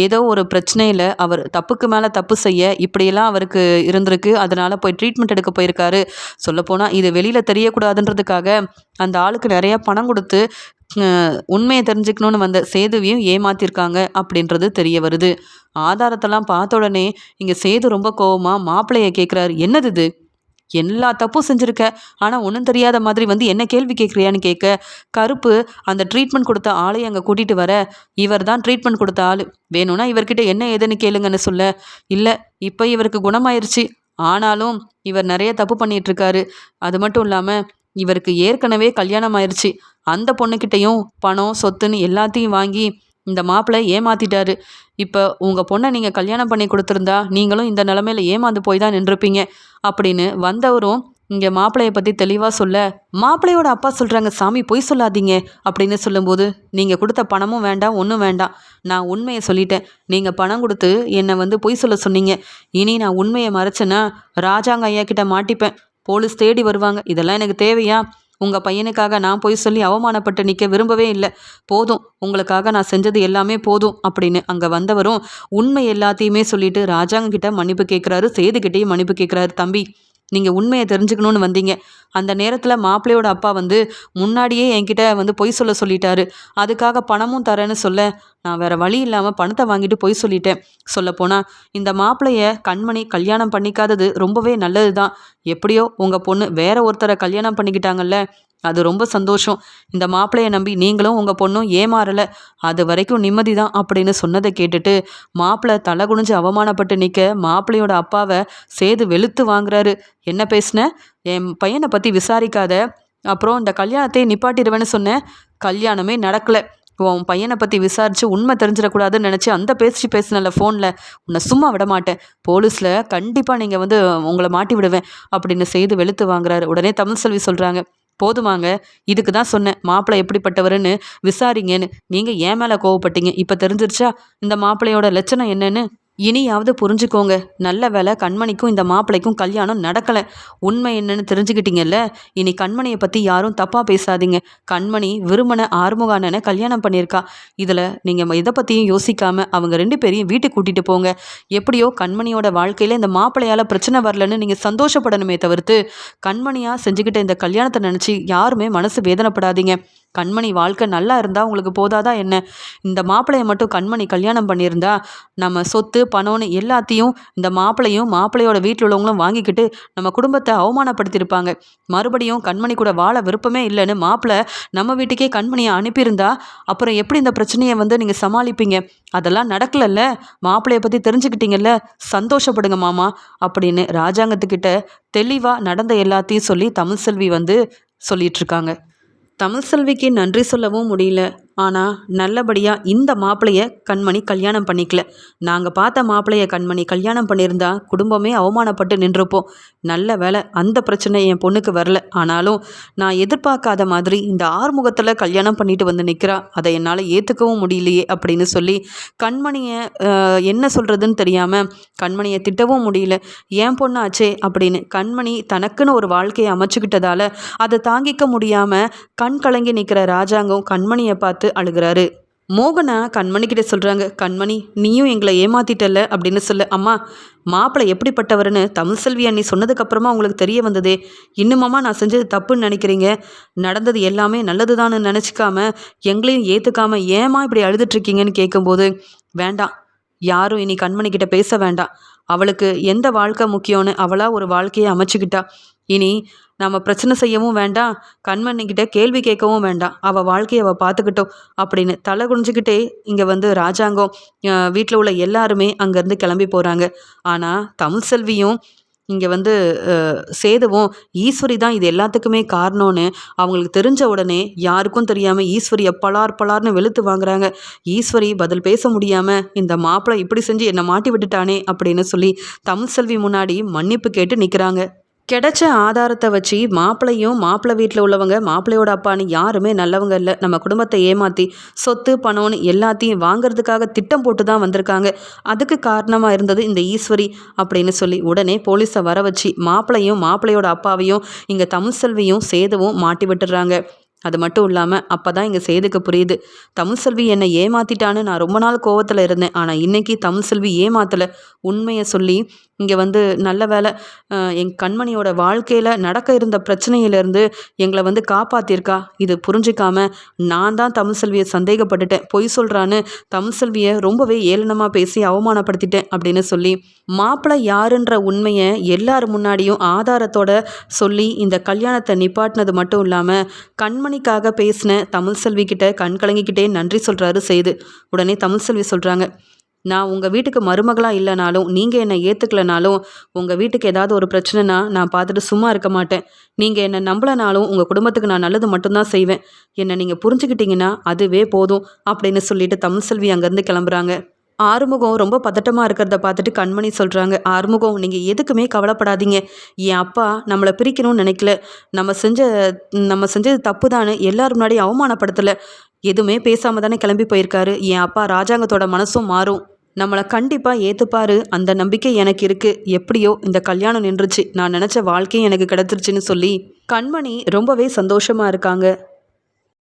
ஏதோ ஒரு பிரச்சனையில் அவர் தப்புக்கு மேலே தப்பு செய்ய இப்படியெல்லாம் அவருக்கு இருந்திருக்கு. அதனால் போய் ட்ரீட்மெண்ட் எடுக்க போயிருக்காரு. சொல்லப்போனால் இது வெளியில் தெரியக்கூடாதுன்றதுக்காக அந்த ஆளுக்கு நிறையா பணம் கொடுத்து உண்மையை தெரிஞ்சுக்கணுன்னு வந்த சேதுவையும் ஏமாத்திருக்காங்க அப்படின்றது தெரிய வருது. ஆதாரத்தெல்லாம் பார்த்த உடனே இங்கே சேது ரொம்ப கோவமாக மாப்பிள்ளையை கேட்குறாரு, என்னது இது? எல்லா தப்பும் செஞ்சுருக்க, ஆனால் ஒன்றும் தெரியாத மாதிரி வந்து என்ன கேள்வி கேட்குறியான்னு கேட்க கருப்பு அந்த ட்ரீட்மெண்ட் கொடுத்த ஆளை அங்கே கூட்டிகிட்டு வர, இவர் தான் ட்ரீட்மெண்ட் கொடுத்த ஆள், வேணும்னா இவர்கிட்ட என்ன ஏதுன்னு கேளுங்கன்னு சொல்ல, இல்லை இப்போ இவருக்கு குணமாயிருச்சு, ஆனாலும் இவர் நிறைய தப்பு பண்ணிகிட்ருக்காரு. அது மட்டும் இல்லாமல் இவருக்கு ஏற்கனவே கல்யாணம் ஆயிடுச்சு. அந்த பொண்ணுக்கிட்டையும் பணம் சொத்துன்னு எல்லாத்தையும் வாங்கி இந்த மாப்பிள்ளை ஏமாத்திட்டாரு. இப்போ உங்கள் பொண்ணை நீங்கள் கல்யாணம் பண்ணி கொடுத்துருந்தா நீங்களும் இந்த நிலமையில ஏமாந்து போய் தான் நின்றுப்பீங்க அப்படின்னு வந்தவரும் இங்கே மாப்பிள்ளையை பற்றி தெளிவாக சொல்ல, மாப்பிள்ளையோட அப்பா சொல்கிறாங்க, சாமி பொய் சொல்லாதீங்க அப்படின்னு சொல்லும்போது, நீங்கள் கொடுத்த பணமும் வேண்டாம் ஒன்றும் வேண்டாம், நான் உண்மையை சொல்லிட்டேன். நீங்கள் பணம் கொடுத்து என்னை வந்து பொய் சொல்ல சொன்னீங்க. இனி நான் உண்மையை மறைச்சேன்னா ராஜாங்க ஐயா கிட்ட மாட்டிப்பேன், போலீஸ் தேடி வருவாங்க. இதெல்லாம் எனக்கு தேவையா? உங்கள் பையனுக்காக நான் பொய் சொல்லி அவமானப்பட்டு நிற்க விரும்பவே இல்லை. போதும், உங்களுக்காக நான் செஞ்சது எல்லாமே போதும் அப்படின்னு அங்கே வந்தவரும் உண்மை எல்லாத்தையுமே சொல்லிட்டு ராஜாங்க கிட்ட மன்னிப்பு கேட்குறாரு. சேதுக்கிட்டேயும் மன்னிப்பு கேட்குறாரு. தம்பி, நீங்கள் உண்மையை தெரிஞ்சுக்கணுன்னு வந்தீங்க. அந்த நேரத்தில் மாப்பிள்ளையோட அப்பா வந்து முன்னாடியே என்கிட்ட வந்து பொய் சொல்லிட்டாரு. அதுக்காக பணமும் தரேன்னு சொல்ல நான் வேறு வழி இல்லாமல் பணத்தை வாங்கிட்டு பொய் சொல்லிட்டேன். சொல்லப்போனால் இந்த மாப்பிள்ளைய கண்மணி கல்யாணம் பண்ணிக்காதது ரொம்பவே நல்லது தான். எப்படியோ உங்கள் பொண்ணு வேற ஒருத்தரை கல்யாணம் பண்ணிக்கிட்டாங்கல்ல, அது ரொம்ப சந்தோஷம். இந்த மாப்பிள்ளையை நம்பி நீங்களும் உங்கள் பொண்ணும் ஏமாறலை, அது வரைக்கும் நிம்மதி தான் அப்படின்னு சொன்னதை கேட்டுட்டு மாப்பிள்ளை தலை குனிஞ்சு அவமானப்பட்டு நிற்க மாப்பிள்ளையோட அப்பாவை சேது வெளுத்து வாங்குறாரு. என்ன பேசுன? என் பையனை பற்றி விசாரிக்காத, அப்புறம் இந்த கல்யாணத்தை நிப்பாட்டிடுவேன்னு சொன்னேன். கல்யாணமே நடக்கலை. உன் பையனை பற்றி விசாரித்து உண்மை தெரிஞ்சிடக்கூடாதுன்னு நினச்சி அந்த பேசினல ஃபோனில், உன்னை சும்மா விட மாட்டேன். போலீஸில் கண்டிப்பாக நீங்கள் உங்களை மாட்டி விடுவேன் அப்படின்னு செய்து வெளுத்து வாங்குறாரு. உடனே தமிழ்செல்வி சொல்கிறாங்க, போதுமாங்க, இதுக்கு தான் சொன்னேன் மாப்பிள்ளை எப்படிப்பட்டவருன்னு விசாரிங்கன்னு. நீங்கள் ஏன் மேலே கோவப்பட்டீங்க? இப்போ தெரிஞ்சிருச்சா இந்த மாப்பிள்ளையோட லட்சணம் என்னன்னு? இனியாவது புரிஞ்சுக்கோங்க. நல்ல வேலை கண்மணிக்கும் இந்த மாப்பிள்ளைக்கும் கல்யாணம் நடக்கலை. உண்மை என்னன்னு தெரிஞ்சுக்கிட்டீங்கல்ல. இனி கண்மணியை பற்றி யாரும் தப்பாக பேசாதீங்க. கண்மணி விருமனை ஆறுமுக அண்ணனை கல்யாணம் பண்ணியிருக்கா. இதில் நீங்கள் இதை பற்றியும் யோசிக்காமல் அவங்க 2 பேரையும் வீட்டுக்கு கூட்டிகிட்டு போங்க. எப்படியோ கண்மணியோட வாழ்க்கையில் இந்த மாப்பிள்ளையால் பிரச்சனை வரலன்னு நீங்கள் சந்தோஷப்படணுமே தவிர்த்து கண்மணியாக செஞ்சுக்கிட்ட இந்த கல்யாணத்தை நினச்சி யாருமே மனசு வேதனைப்படாதீங்க. கண்மணி வாழ்க்கை நல்லா இருந்தால் உங்களுக்கு போதாதா என்ன? இந்த மாப்பிள்ளையை மட்டும் கண்மணி கல்யாணம் பண்ணியிருந்தா நம்ம சொத்து பணம்னு எல்லாத்தையும் இந்த மாப்பிள்ளையும் மாப்பிள்ளையோட வீட்டில் உள்ளவங்களும் வாங்கிக்கிட்டு நம்ம குடும்பத்தை அவமானப்படுத்தியிருப்பாங்க. மறுபடியும் கண்மணி கூட வாழ விருப்பமே இல்லைன்னு மாப்பிள்ளை நம்ம வீட்டுக்கே கண்மணியை அனுப்பியிருந்தா அப்புறம் எப்படி இந்த பிரச்சனையை நீங்கள் சமாளிப்பீங்க? அதெல்லாம் நடக்கலல்ல. மாப்பிள்ளையை பற்றி தெரிஞ்சுக்கிட்டீங்கல்ல, சந்தோஷப்படுங்க மாமா அப்படின்னு ராஜாங்கத்துக்கிட்ட தெளிவாக நடந்த எல்லாத்தையும் சொல்லி தமிழ்செல்வி சொல்லிகிட்ருக்காங்க. தமிழ்செல்விக்கு நன்றி சொல்லவும் முடியல. ஆனால் நல்லபடியாக இந்த மாப்பிள்ளைய கண்மணி கல்யாணம் பண்ணிக்கல. நாங்கள் பார்த்த மாப்பிள்ளைய கண்மணி கல்யாணம் பண்ணியிருந்தா குடும்பமே அவமானப்பட்டு நின்றுப்போம். நல்ல வேலை அந்த பிரச்சனை என் பொண்ணுக்கு வரல. ஆனாலும் நான் எதிர்பார்க்காத மாதிரி இந்த ஆறுமுகத்தில் கல்யாணம் பண்ணிட்டு வந்து நிற்கிறா. அதை என்னால் ஏற்றுக்கவும் முடியலையே அப்படின்னு சொல்லி கண்மணியை என்ன சொல்கிறதுன்னு தெரியாமல் கண்மணியை திட்டவும் முடியல. ஏன் பொண்ணாச்சே அப்படின்னு கண்மணி தனக்குன்னு ஒரு வாழ்க்கையை அமைச்சுக்கிட்டதால அதை தாங்கிக்க முடியாமல் கண் கலங்கி நிற்கிற ராஜாங்கம் கண்மணியை பார்த்து அழுகிறாரு. மோகனா கண்மணிக்கிட்ட சொல்கிறாங்க, கண்மணி நீயும் எங்களை ஏமாத்திட்டல அப்படின்னு சொல்ல. அம்மா, மாப்பிள்ளை எப்படிப்பட்டவர்னு தமிழ்செல்வி அண்ணி சொன்னதுக்கப்புறமா உங்களுக்கு தெரிய வந்ததே. இன்னுமாம்மா நான் செஞ்சது தப்புன்னு நினைக்கிறீங்க? நடந்தது எல்லாமே நல்லது தான்னு நினச்சிக்காம எங்களையும் ஏற்றுக்காமல் ஏமா இப்படி அழுதுட்ருக்கீங்கன்னு கேட்கும்போது, வேண்டாம், யாரும் இனி கண்மணிக்கிட்ட பேச வேண்டாம். அவளுக்கு எந்த வாழ்க்கை முக்கியம்னு அவளாக ஒரு வாழ்க்கையை அமைச்சுக்கிட்டா. இனி நம்ம பிரச்சனை செய்யவும் வேண்டாம், கண்மணிக்கிட்ட கேள்வி கேட்கவும் வேண்டாம். அவள் வாழ்க்கையை அவள் பார்த்துக்கிட்டோம் அப்படின்னு தலை குனிஞ்சிக்கிட்டே இங்கே ராஜாங்கம் வீட்டில் உள்ள எல்லாருமே அங்கேருந்து கிளம்பி போகிறாங்க. ஆனால் தமிழ்செல்வியும் இங்கே சேதுவும் ஈஸ்வரி தான் இது எல்லாத்துக்குமே காரணம்னு அவங்களுக்கு தெரிஞ்ச உடனே யாருக்கும் தெரியாமல் ஈஸ்வரியை பலார்னு வெளுத்து வாங்குறாங்க. ஈஸ்வரி பதில் பேச முடியாமல் இந்த மாப்பிள்ளை இப்படி செஞ்சு என்னை மாட்டி விட்டுட்டானே அப்படின்னு சொல்லி தமிழ்செல்வி முன்னாடி மன்னிப்பு கேட்டு நிற்கிறாங்க. கிடைச்ச ஆதாரத்தை வச்சு மாப்பிள்ளையும் மாப்பிள்ளை வீட்டில் உள்ளவங்க மாப்பிள்ளையோட அப்பான்னு யாருமே நல்லவங்க இல்லை. நம்ம குடும்பத்தை ஏமாற்றி சொத்து பணம்னு எல்லாத்தையும் வாங்கிறதுக்காக திட்டம் போட்டு தான் வந்திருக்காங்க. அதுக்கு காரணமாக இருந்தது இந்த ஈஸ்வரி அப்படின்னு சொல்லி உடனே போலீஸை வர வச்சு மாப்பிள்ளையும் மாப்பிள்ளையோட அப்பாவையும் இங்கே தமிழ்செல்வியும் சேதுவும் மாட்டி விட்டுடுறாங்க. அது மட்டும் இல்லாமல் அப்போ தான் இங்கே சேதுக்கு புரியுது, தமிழ்செல்வி என்னை ஏமாற்றிட்டான்னு நான் ரொம்ப நாள் கோவத்தில் இருந்தேன். ஆனால் இன்றைக்கி தமிழ்செல்வி ஏமாத்தலை, உண்மையை சொல்லி இங்கே நல்ல வேலை என் கண்மணியோட வாழ்க்கையில் நடக்க இருந்த பிரச்சனையிலேருந்து எங்களை காப்பாற்றிருக்கா. இது புரிஞ்சிக்காம நான் தான் தமிழ்செல்வியை சந்தேகப்பட்டுட்டேன், பொய் சொல்கிறான்னு தமிழ்செல்வியை ரொம்பவே ஏளனமாக பேசி அவமானப்படுத்திட்டேன் அப்படின்னு சொல்லி மாப்பிள்ளை யாருன்ற உண்மையை எல்லார் முன்னாடியும் ஆதாரத்தோட சொல்லி இந்த கல்யாணத்தை நிப்பாட்டினது மட்டும் இல்லாமல் கண்மணிக்காக பேசின தமிழ்செல்வி கிட்ட கண் கலங்கிக்கிட்டே நன்றி சொல்கிறாரு சேது. உடனே தமிழ்செல்வி சொல்கிறாங்க, நான் உங்கள் வீட்டுக்கு மருமகளாக இல்லைனாலும் நீங்கள் என்னை ஏற்றுக்கலனாலும் உங்கள் வீட்டுக்கு ஏதாவது ஒரு பிரச்சனைனா நான் பார்த்துட்டு சும்மா இருக்க மாட்டேன். நீங்கள் என்னை நம்பலனாலும் உங்கள் குடும்பத்துக்கு நான் நல்லது மட்டும்தான் செய்வேன். என்னை நீங்கள் புரிஞ்சுக்கிட்டீங்கன்னா அதுவே போதும் அப்படின்னு சொல்லிட்டு தமிழ்செல்வி அங்கேருந்து கிளம்புறாங்க. ஆறுமுகம் ரொம்ப பதட்டமாக இருக்கிறத பார்த்துட்டு கண்மணி சொல்கிறாங்க, ஆறுமுகம் நீங்கள் எதுக்குமே கவலைப்படாதீங்க. என் அப்பா நம்மளை பிரிக்கணும்னு நினைக்கல. நம்ம செஞ்சது தப்பு தானே எல்லாரும் முன்னாடி அவமானப்படுத்தலை. எதுவுமே பேசாமல் தானே கிளம்பி போயிருக்காரு. என் அப்பா ராஜாங்கத்தோட மனசும் மாறும், நம்மளை கண்டிப்பாக ஏற்றுப்பாரு, அந்த நம்பிக்கை எனக்கு இருக்குது. எப்படியோ இந்த கல்யாணம் நின்றுச்சு, நான் நினச்ச வாழ்க்கையும் எனக்கு கிடச்சிருச்சுன்னு சொல்லி கண்மணி ரொம்பவே சந்தோஷமாக இருக்காங்க.